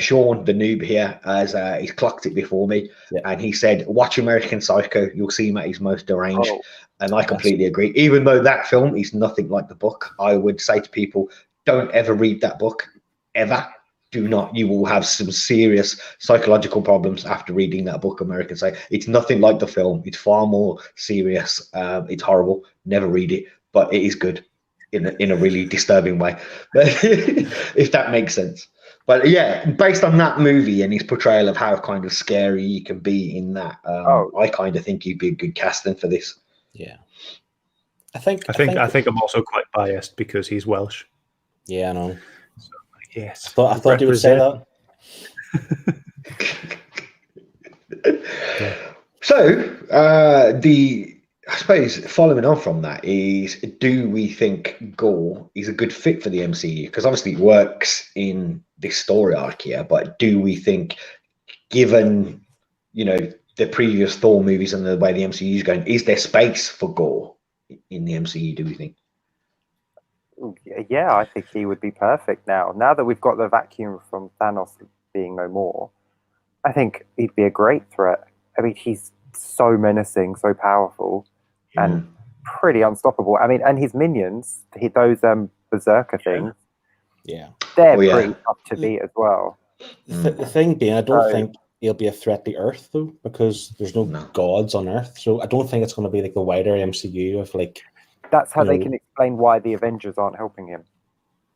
Sean, the noob here, has he's clocked it before me, and he said, "Watch American Psycho. You'll see him at his most deranged." And I completely agree. Even though that film is nothing like the book, I would say to people, don't ever read that book, ever. Do not. You will have some serious psychological problems after reading that book, American Psycho. It's nothing like the film. It's far more serious. It's horrible. Never read it, but it is good. In a really disturbing way, but if that makes sense. But yeah, based on that movie and his portrayal of how kind of scary he can be in that, I kind of think he'd be a good casting for this. Yeah, I think I'm also quite biased because he's Welsh. Yeah, I know. So, yes, I thought you would say that. So I suppose following on from that is, do we think Gorr is a good fit for the MCU? Because obviously it works in this story arc here, but do we think, given, the previous Thor movies and the way the MCU is going, is there space for Gorr in the MCU, do we think? Yeah, I think he would be perfect now. Now that we've got the vacuum from Thanos being no more, I think he'd be a great threat. I mean, he's so menacing, so powerful, and pretty unstoppable. I mean, and his minions, those berserker things, they're pretty tough to beat as well. The thing being, I don't think he'll be a threat to Earth though, because there's no gods on Earth. So I don't think it's going to be like the wider MCU of like. That's how they can explain why the Avengers aren't helping him.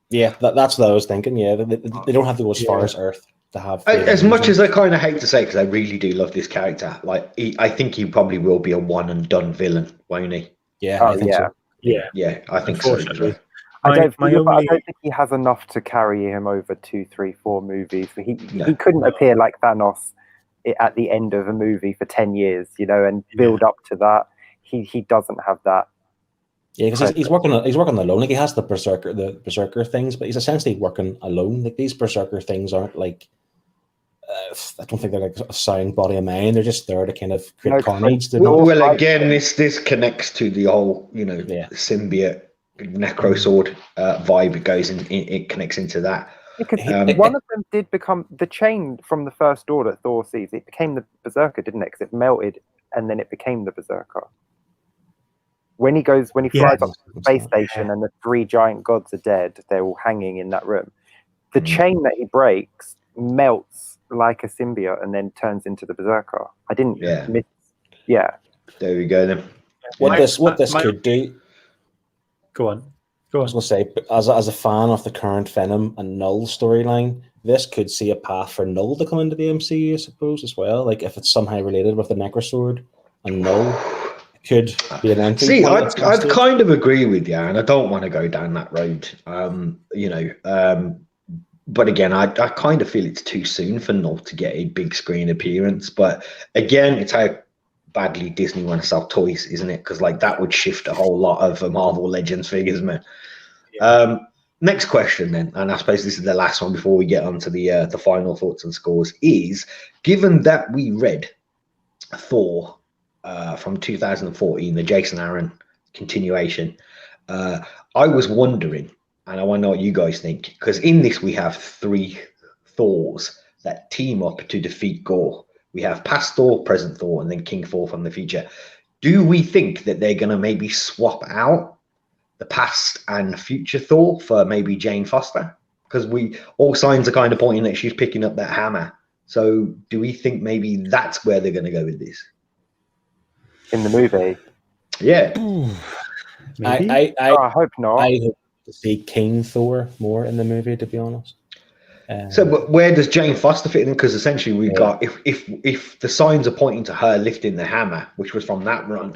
Yeah, that's what I was thinking. Yeah, they don't have to go as far as Earth to have. As much as I kind of hate to say, because I really do love this character, like I think he probably will be a one and done villain, won't he? Yeah, I think so. Yeah, I think so. I don't think he has enough to carry him over 2, 3, 4 movies. He couldn't appear like Thanos at the end of a movie for 10 years, and build up to that. He doesn't have that. Yeah, because he's working alone. Like he has the berserker things, but he's essentially working alone. Like these berserker things aren't like I don't think they're like a sound body of mind. They're just there to kind of create carnage. Well, again, this connects to the whole symbiote necro sword vibe. It goes in. It connects into that. Because one of them did become the chain from the First Order. Thor sees it became the berserker, didn't it? Because it melted and then it became the berserker. When he flies up to the space station and the 3 giant gods are dead, they're all hanging in that room. The chain that he breaks melts like a symbiote and then turns into the berserker. I didn't miss. Yeah. There we go then. What this could do. Go on. I was going to say, as a fan of the current Venom and Null storyline, this could see a path for Null to come into the MCU, I suppose, as well. Like if it's somehow related with the Necrosword and Null. Could be an entry. See, I'd kind of agree with you, and I don't want to go down that road. But again, I kind of feel it's too soon for Null to get a big screen appearance. But again, it's how badly Disney want to sell toys, isn't it? Because like that would shift a whole lot of Marvel Legends figures, man. Next question then, and I suppose this is the last one before we get on to the final thoughts and scores, is given that we read Thor from 2014, the Jason Aaron continuation, I was wondering, and I want to know what you guys think, because in this we have 3 Thors that team up to defeat Gorr. We have past Thor, present Thor, and then King Thor from the future. Do we think that they're going to maybe swap out the past and future Thor for maybe Jane Foster? Because all signs are kind of pointing that she's picking up that hammer. So do we think maybe that's where they're going to go with this? In the movie? Yeah. I hope not. I hope to see King Thor more in the movie, to be honest. So where does Jane Foster fit in? Because essentially we've got, if the signs are pointing to her lifting the hammer, which was from that run,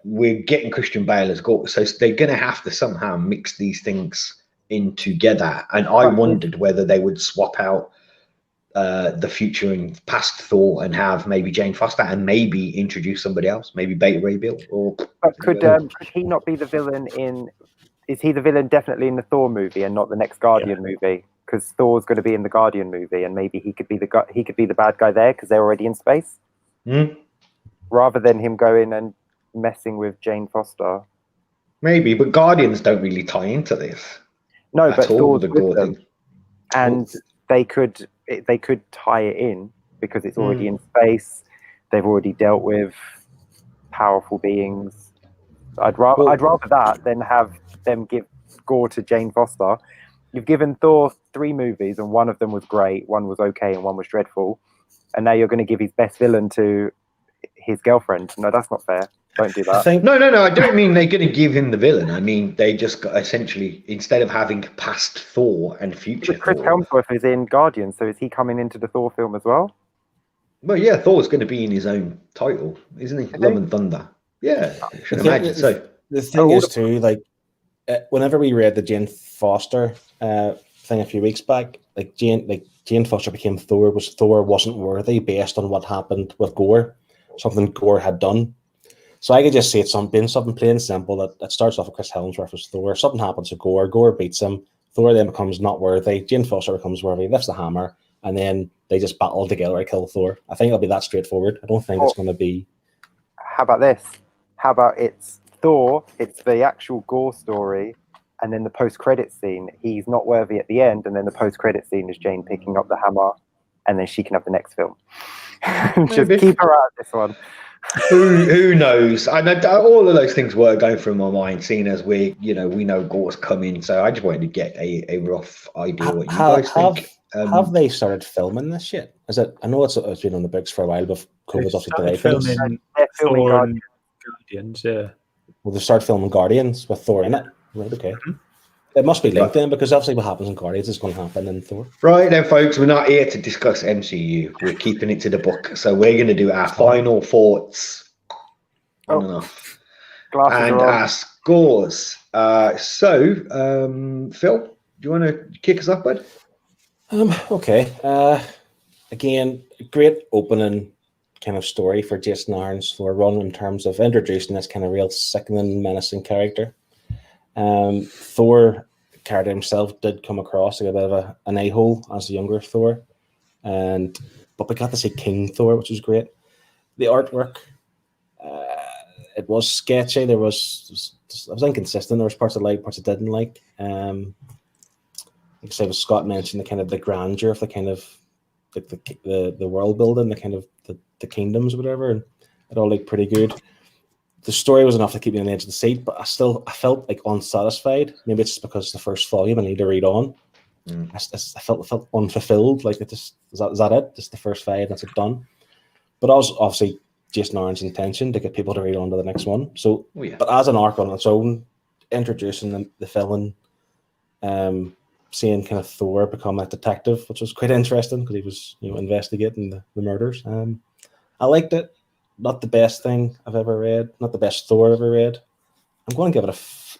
we're getting Christian Bale as Gorr. So they're going to have to somehow mix these things in together. And I wondered whether they would swap out the future and past Thor and have maybe Jane Foster and maybe introduce somebody else, maybe Beta Ray Bill. But could he not be the villain in? Is he the villain definitely in the Thor movie and not the next Guardian movie? Because Thor's going to be in the Guardian movie, and maybe he could be the bad guy there because they're already in space. Rather than him going and messing with Jane Foster. Maybe, but Guardians don't really tie into this. No, at but all, Thor's the with gore them, thing. and they could tie it in because it's already in space. They've already dealt with powerful beings. I'd rather that than have them give gore to Jane Foster. You've given Thor 3 movies, and one of them was great, one was okay, and one was dreadful. And now you're going to give his best villain to his girlfriend. No, that's not fair. Don't do that. No. I don't mean they're going to give him the villain. I mean they just got, essentially, instead of having past Thor and future But Chris Thor. Hemsworth is in Guardians, so is he coming into the Thor film as well? Well, yeah, Thor's going to be in his own title, isn't he? Love and Thunder. Yeah, I should imagine so. The thing is too, like, whenever we read the Jane Foster thing a few weeks back, Jane Foster became Thor wasn't worthy based on what happened with Gorr, something Gorr had done. So I could just see it being something plain and simple that starts off with Chris Hemsworth as Thor. Something happens to Gorr beats him. Thor then becomes not worthy. Jane Foster becomes worthy, lifts the hammer, and then they just battle together to kill Thor. I think it'll be that straightforward. I don't think it's going to be. How about this? How about it's Thor? It's the actual Gorr story, and then the post-credit scene. He's not worthy at the end, and then the post-credit scene is Jane picking up the hammer, and then she can have the next film. Just keep her out of this one. Who knows? I know all of those things were going through my mind, seeing as we know Gorr's coming. So I just wanted to get a rough idea what you guys think. Have they started filming this yet? Is it? I know it's been on the books for a while, but COVID's obviously delayed things. They're filming Thor and Guardians, yeah. Will they start filming Guardians with Thor in it? Right, okay. It must be linked then, because obviously what happens in Guardians is going to happen in Thor. Right then, folks, we're not here to discuss MCU. We're keeping it to the book. So we're going to do our final thoughts on and off. And our scores. So, Phil, do you want to kick us off, bud? Okay. Again, great opening kind of story for Jason Aaron's Thor run in terms of introducing this kind of real sickening, menacing character. Thor character himself did come across like a bit of an a-hole as a younger Thor, but we got to see King Thor, which was great. The artwork, it was sketchy. It was inconsistent. There was parts I liked, parts I didn't like. Like I say, as Scott mentioned, the kind of the grandeur of the kind of the world building, the kind of the kingdoms, or whatever, and it all looked pretty good. The story was enough to keep me on the edge of the seat, but I felt like unsatisfied. Maybe it's just because it's the first volume. I need to read on. I felt unfulfilled. Like is that it? Just the first 5, that's it done. But I was obviously Jason Aaron's intention to get people to read on to the next one. So, but as an arc on its own, introducing the villain, seeing kind of Thor become a detective, which was quite interesting because he was investigating the murders. I liked it. Not the best thing I've ever read. Not the best Thor I've ever read. I'm going to give it a 6.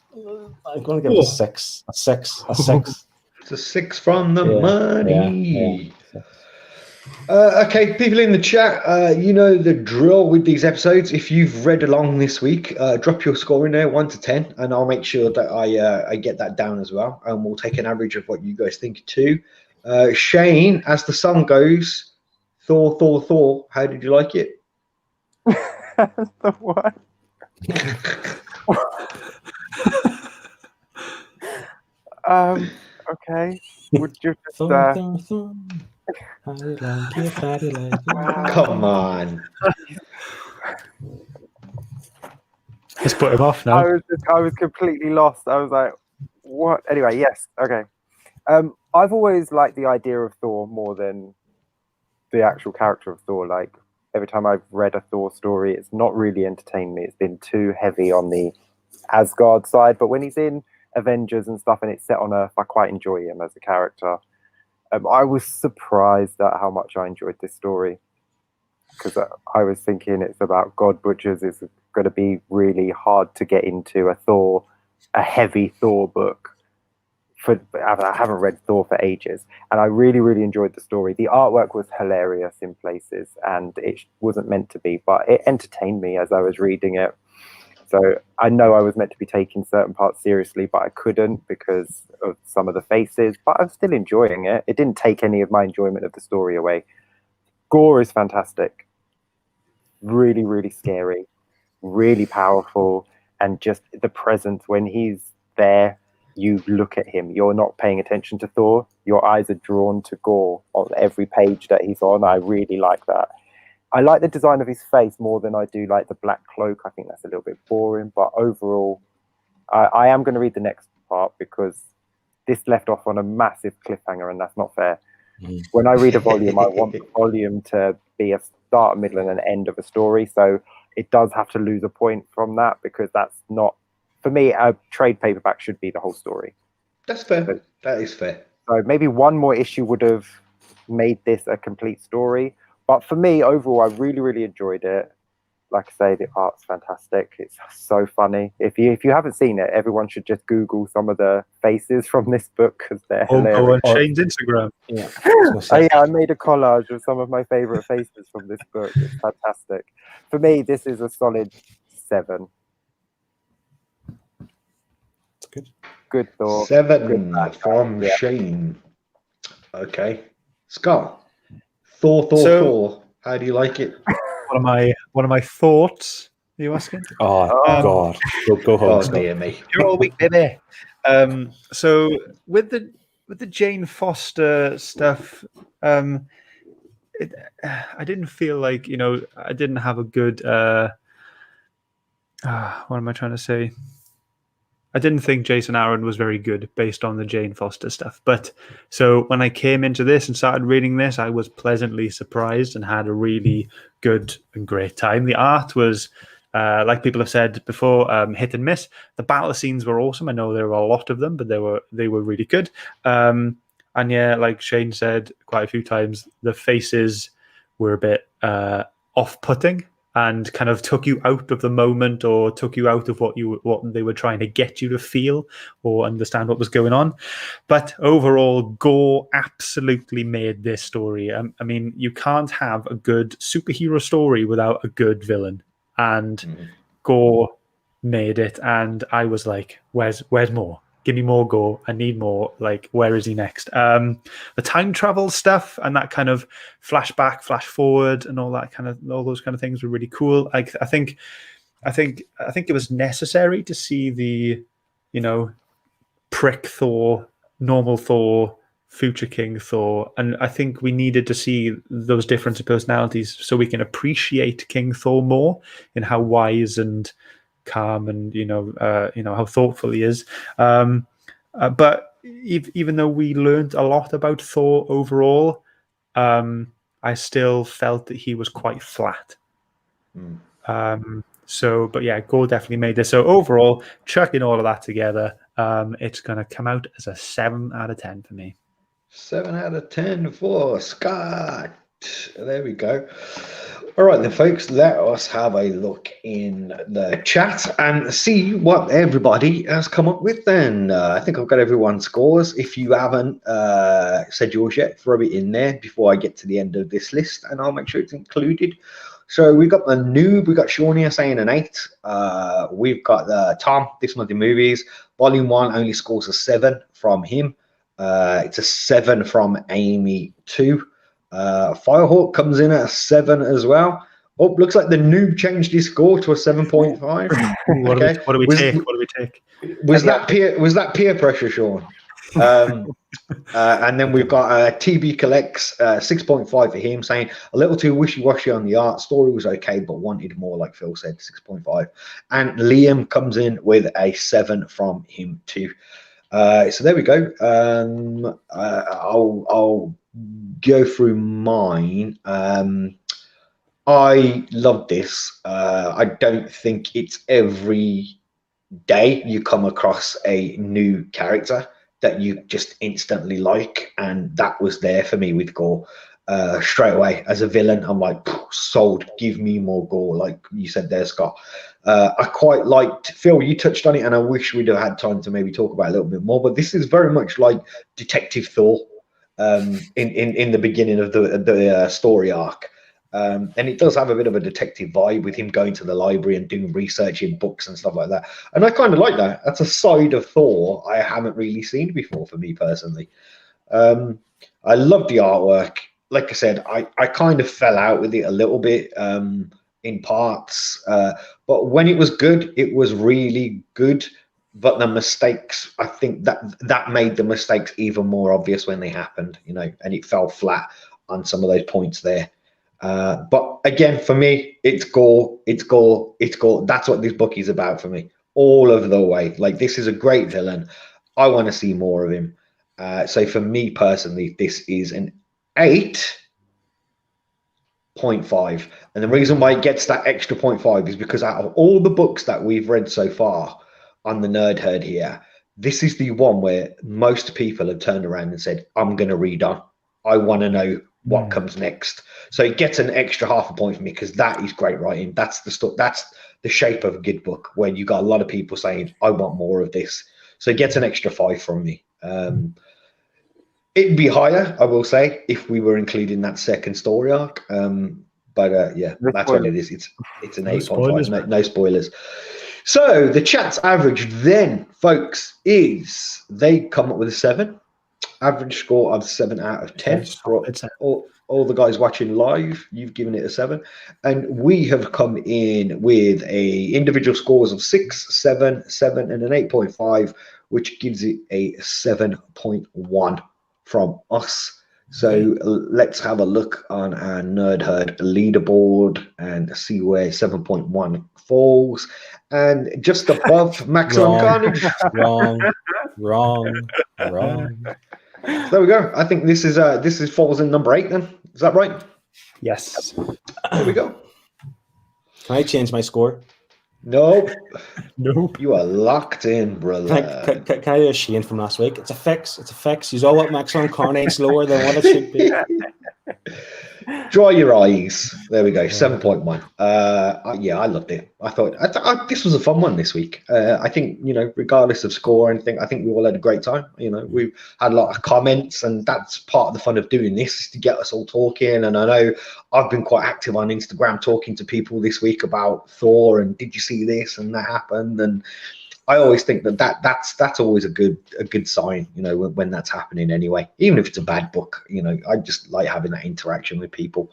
A 6. It's a 6 from the money. Yeah. Okay, people in the chat, you know the drill with these episodes. If you've read along this week, drop your score in there, 1 to 10, and I'll make sure that I get that down as well. And we'll take an average of what you guys think too. Shane, as the song goes, Thor, Thor, Thor. How did you like it? The what? Okay. Would you just Come on. Let's put him off now. I was completely lost. I was like, what? Anyway, yes. Okay. I've always liked the idea of Thor more than the actual character of Thor. Like, every time I've read a Thor story, it's not really entertained me. It's been too heavy on the Asgard side. But when he's in Avengers and stuff and it's set on Earth, I quite enjoy him as a character. I was surprised at how much I enjoyed this story, because I was thinking it's about God Butchers. It's going to be really hard to get into a heavy Thor book. I haven't read Thor for ages, and I really, really enjoyed the story. The artwork was hilarious in places, and it wasn't meant to be, but it entertained me as I was reading it. So I know I was meant to be taking certain parts seriously, but I couldn't because of some of the faces, but I'm still enjoying it. It didn't take any of my enjoyment of the story away. Gorr is fantastic. Really, really scary, really powerful, and just the presence when he's there you look at him, you're not paying attention to Thor. Your eyes are drawn to Gorr on every page that he's on. I really like that. I like the design of his face more than I do like the black cloak. I think that's a little bit boring, but overall, I am going to read the next part because this left off on a massive cliffhanger, and that's not fair. When I read a volume, I want the volume to be a start, middle, and an end of a story. So it does have to lose a point from that, because that's not, for me, a trade paperback should be the whole story. That's fair. So, that is fair. So maybe one more issue would have made this a complete story. But for me, overall, I really, really enjoyed it. Like I say, the art's fantastic. It's so funny. If you haven't seen it, everyone should just Google some of the faces from this book, because they're hilarious. Go on Shane's Instagram. Yeah. I made a collage of some of my favorite faces from this book. It's fantastic. For me, this is a solid 7. That's good. Good Thor. 7 from Shane. Okay, Scott. Thor. How do you like it? One of my thoughts. Are you asking? Oh God, go home. Oh, dear me. You're all weak, baby. So with the Jane Foster stuff, I didn't feel like, I didn't have a good. What am I trying to say? I didn't think Jason Aaron was very good based on the Jane Foster stuff. But so when I came into this and started reading this, I was pleasantly surprised and had a really good and great time. The art was, like people have said before, hit and miss. The battle scenes were awesome. I know there were a lot of them, but they were really good. And yeah, like Shane said quite a few times, the faces were a bit off-putting, and kind of took you out of the moment, or took you out of what they were trying to get you to feel or understand what was going on. But overall, Gorr absolutely made this story. I mean, you can't have a good superhero story without a good villain, and Gorr made it. And I was like, "Where's more? Give me more Gorr. I need more. Like, where is he next?" The time travel stuff and that kind of flashback, flash forward, and all those kind of things were really cool. I think it was necessary to see the, prick Thor, normal Thor, future King Thor, and I think we needed to see those different personalities so we can appreciate King Thor more in how wise and calm and how thoughtful he is, but even though we learned a lot about Thor overall, I still felt that he was quite flat. But yeah, Gorr definitely made this. So overall, chucking all of that together, it's going to come out as a 7 out of 10 for me. 7 out of 10 for Scott. There we go. All right then, folks, let us have a look in the chat and see what everybody has come up with then. I think I've got everyone's scores. If you haven't said yours yet, throw it in there before I get to the end of this list, and I'll make sure it's included. So we've got the noob, we've got Sean here saying an 8. We've got Tom, This Month in Movies. Volume 1 only scores a 7 from him. It's a 7 from Amy 2. Firehawk comes in at a 7 as well. Oh, looks like the noob changed his score to a 7.5. Okay. What do we take? Was that peer pressure, Sean? And then we've got TB Collects 6.5 for him, saying a little too wishy-washy on the art. Story was okay, but wanted more, like Phil said, 6.5. And Liam comes in with a 7 from him too. So there we go. I'll go through mine. I love this. I don't think it's every day you come across a new character that you just instantly like, and that was there for me with Gorr. Straight away as a villain, I'm like, sold, give me more Gorr, like you said there, Scott. I quite liked, Phil, you touched on it, and I wish we'd have had time to maybe talk about it a little bit more, but this is very much like Detective Thor in the beginning of the story arc. And it does have a bit of a detective vibe with him going to the library and doing research in books and stuff like that. And I kind of like that. That's a side of Thor I haven't really seen before, for me personally. I love the artwork. Like I said, I kind of fell out with it a little bit in parts. But when it was good, it was really good. but the mistakes, I think that made the mistakes even more obvious when they happened, you know, and it fell flat on some of those points there. But again, for me, it's gore. That's what this book is about for me, all of the way. Like, this is a great villain. I want to see more of him. So for me personally, this is an 8.5. And the reason why it gets that extra 0.5 is because out of all the books that we've read so far on the Nerd Herd here, this is the one where most people have turned around and said, I'm going to read on. I want to know what comes next. So it gets an extra half a point for me because that is great writing. That's the stuff. That's the shape of a good book when you got a lot of people saying, I want more of this. So it gets an extra 5 from me. It'd be higher, I will say, if we were including that second story arc. But yeah, that's what it is. It's an 8.5. No spoilers. So the chat's average then, folks, is they come up with a 7. Average score of 7 out of 10. All the guys watching live, you've given it a 7. And we have come in with individual scores of 6, 7, 7, and an 8.5, which gives it a 7.1 from us. So let's have a look on our Nerd Herd leaderboard and see where 7.1 falls. And just above Maximum Carnage. Wrong. So there we go. I think this is falls in number 8 then. Is that right? Yes. There we go. Can I change my score? No. Nope. You are locked in, brother. Can I do a Shane from last week? It's a fix. He's all up Maximum Carnage lower than what it should be. Dry your eyes. There we go. 7.1. Yeah, I loved it. I thought this was a fun one this week. I think, you know, regardless of score or anything, I think we all had a great time. You know, we've had a lot of comments, and that's part of the fun of doing this, is to get us all talking. And I know I've been quite active on Instagram talking to people this week about Thor and did you see this and that happened. And I always think that's always a good sign, you know, when that's happening anyway, even if it's a bad book. You know, I just like having that interaction with people.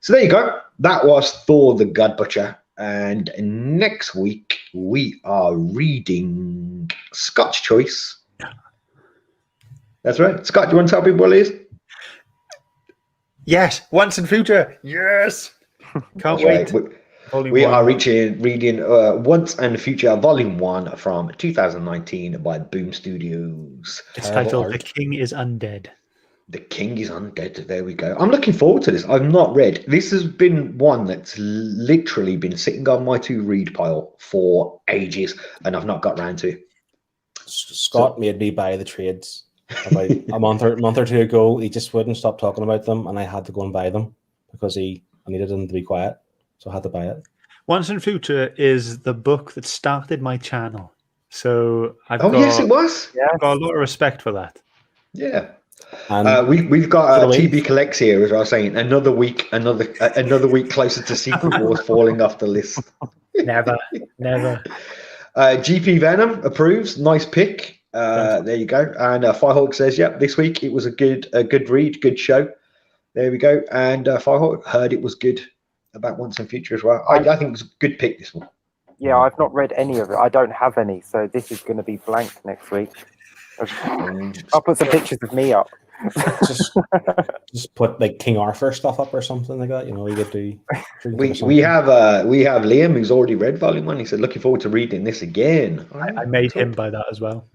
So there you go. That was Thor the God Butcher. And next week we are reading Scott's choice. That's right. Scott, do you want to tell people what it is? Yes. Once and Future. Yes. Can't wait. Right. We are reading Once and Future Volume 1 from 2019 by Boom Studios. It's titled The King is Undead. The King is Undead. There we go. I'm looking forward to this. I've not read. This has been one that's literally been sitting on my to-read pile for ages, and I've not got round to it. Scott made me buy the trades about a month or two ago. He just wouldn't stop talking about them, and I had to go and buy them because I needed him to be quiet. So I had to buy it. Once and Future is the book that started my channel. So yes, it was. I've got a lot of respect for that. Yeah. We've got TB Collects here, as I was saying, another week closer to Secret Wars falling off the list. Never. GP Venom approves. Nice pick. There you go. And Firehawk says, yep, this week it was a good read, good show. There we go. And Firehawk heard it was good about Once and Future as well. I think it's a good pick, this one. Yeah, I've not read any of it. I don't have any, so this is going to be blank next week. I'll put some pictures of me up. just put like King Arthur stuff up or something like that. You know, you get to. We have Liam, who's already read Volume 1. He said, looking forward to reading this again. I made him buy that as well.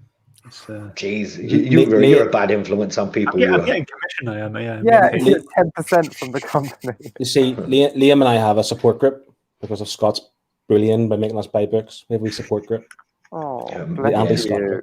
Jeez, you're a bad influence on people. I'm getting commission. I am. Yeah, you get 10% from the company. You see, Liam and I have a support group because of Scott's brilliant by making us buy books. We have a support group. Oh, bless you.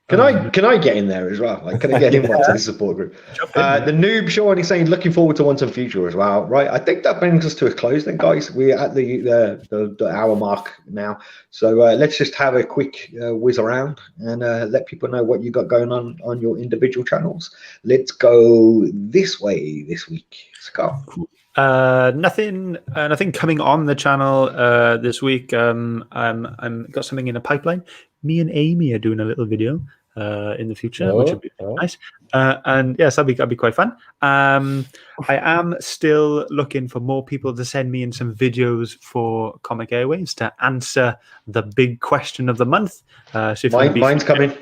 Can I get in there as well? Like, can I get invited to the support group? The Noob Sean, he's saying looking forward to Once and Future as well. Right, I think that brings us to a close then, guys. We're at the hour mark now, so let's just have a quick whiz around and let people know what you got going on your individual channels. Let's go this way this week, Scott. Nothing coming on the channel this week. I'm got something in a pipeline. Me and Amy are doing a little video in the future, which would be nice. And yes, that'd be quite fun. I am still looking for more people to send me in some videos for Comic Airwaves to answer the big question of the month. So if mine's coming.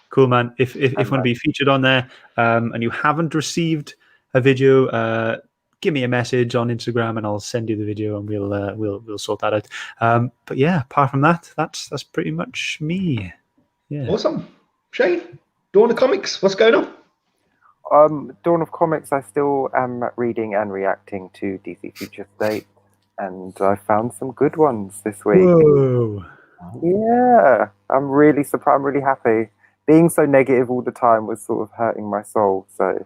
Cool, man. If you want to be featured on there, and you haven't received a video, give me a message on Instagram and I'll send you the video and we'll sort that out. But yeah, apart from that, that's pretty much me. Yeah. Awesome. Shane, Dawn of Comics, what's going on? Dawn of Comics, I still am reading and reacting to DC Future State, and I found some good ones this week. Whoa. Yeah, I'm really surprised. I'm really happy. Being so negative all the time was sort of hurting my soul, so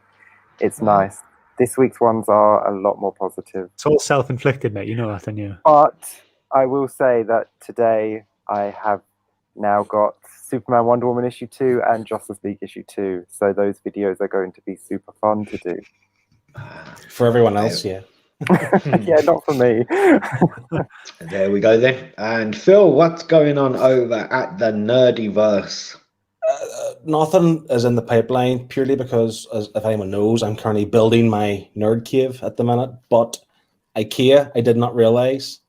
it's nice. This week's ones are a lot more positive. It's all self-inflicted, mate. You know that, don't you? But I will say that today I have now got Superman Wonder Woman issue 2 and Justice League issue 2. So those videos are going to be super fun to do. For everyone else, yeah. Yeah, not for me. There we go then. And Phil, what's going on over at the Nerdyverse? Nothing is in the pipeline purely because, as if anyone knows, I'm currently building my nerd cave at the minute. But IKEA, I did not realize,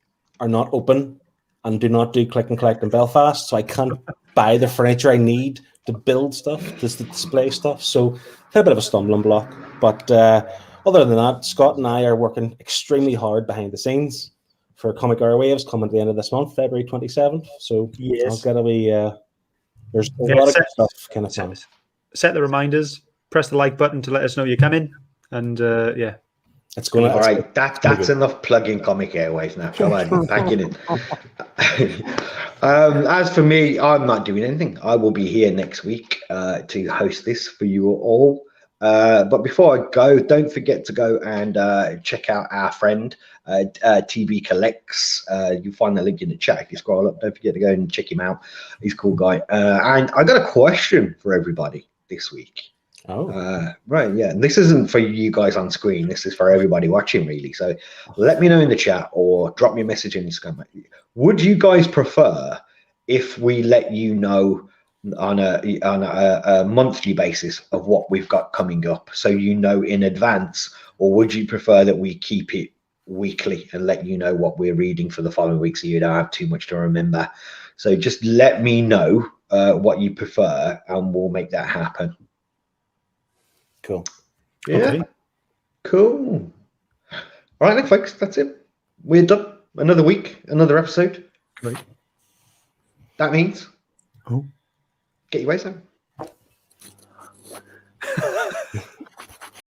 are not open and do not do click and collect in Belfast, so I can't buy the furniture I need to build stuff, just to display stuff. So a bit of a stumbling block. But other than that, Scott and I are working extremely hard behind the scenes for Comic Airwaves coming at the end of this month, February 27th. So yes, I'll get away. There's a lot of good stuff kind of thing. Set the reminders, press the like button to let us know you're coming, and yeah. It's going all right. That's enough plugging Comic Airwaves now. Come on, pack it in. As for me, I'm not doing anything. I will be here next week to host this for you all. But before I go, don't forget to go and check out our friend TB Collects. You'll find the link in the chat if you scroll up. Don't forget to go and check him out. He's a cool guy. And I got a question for everybody this week. Oh, right, yeah. And this isn't for you guys on screen. This is for everybody watching, really. So let me know in the chat or drop me a message in Instagram. Would you guys prefer if we let you know on a monthly basis of what we've got coming up, so you know in advance, or would you prefer that we keep it weekly and let you know what we're reading for the following week, so you don't have too much to remember? So just let me know what you prefer, and we'll make that happen. cool. Yeah, Okay. cool. All right then, folks, that's it. We're done. Another week, another episode. Right. That means Oh. get your way, Sam.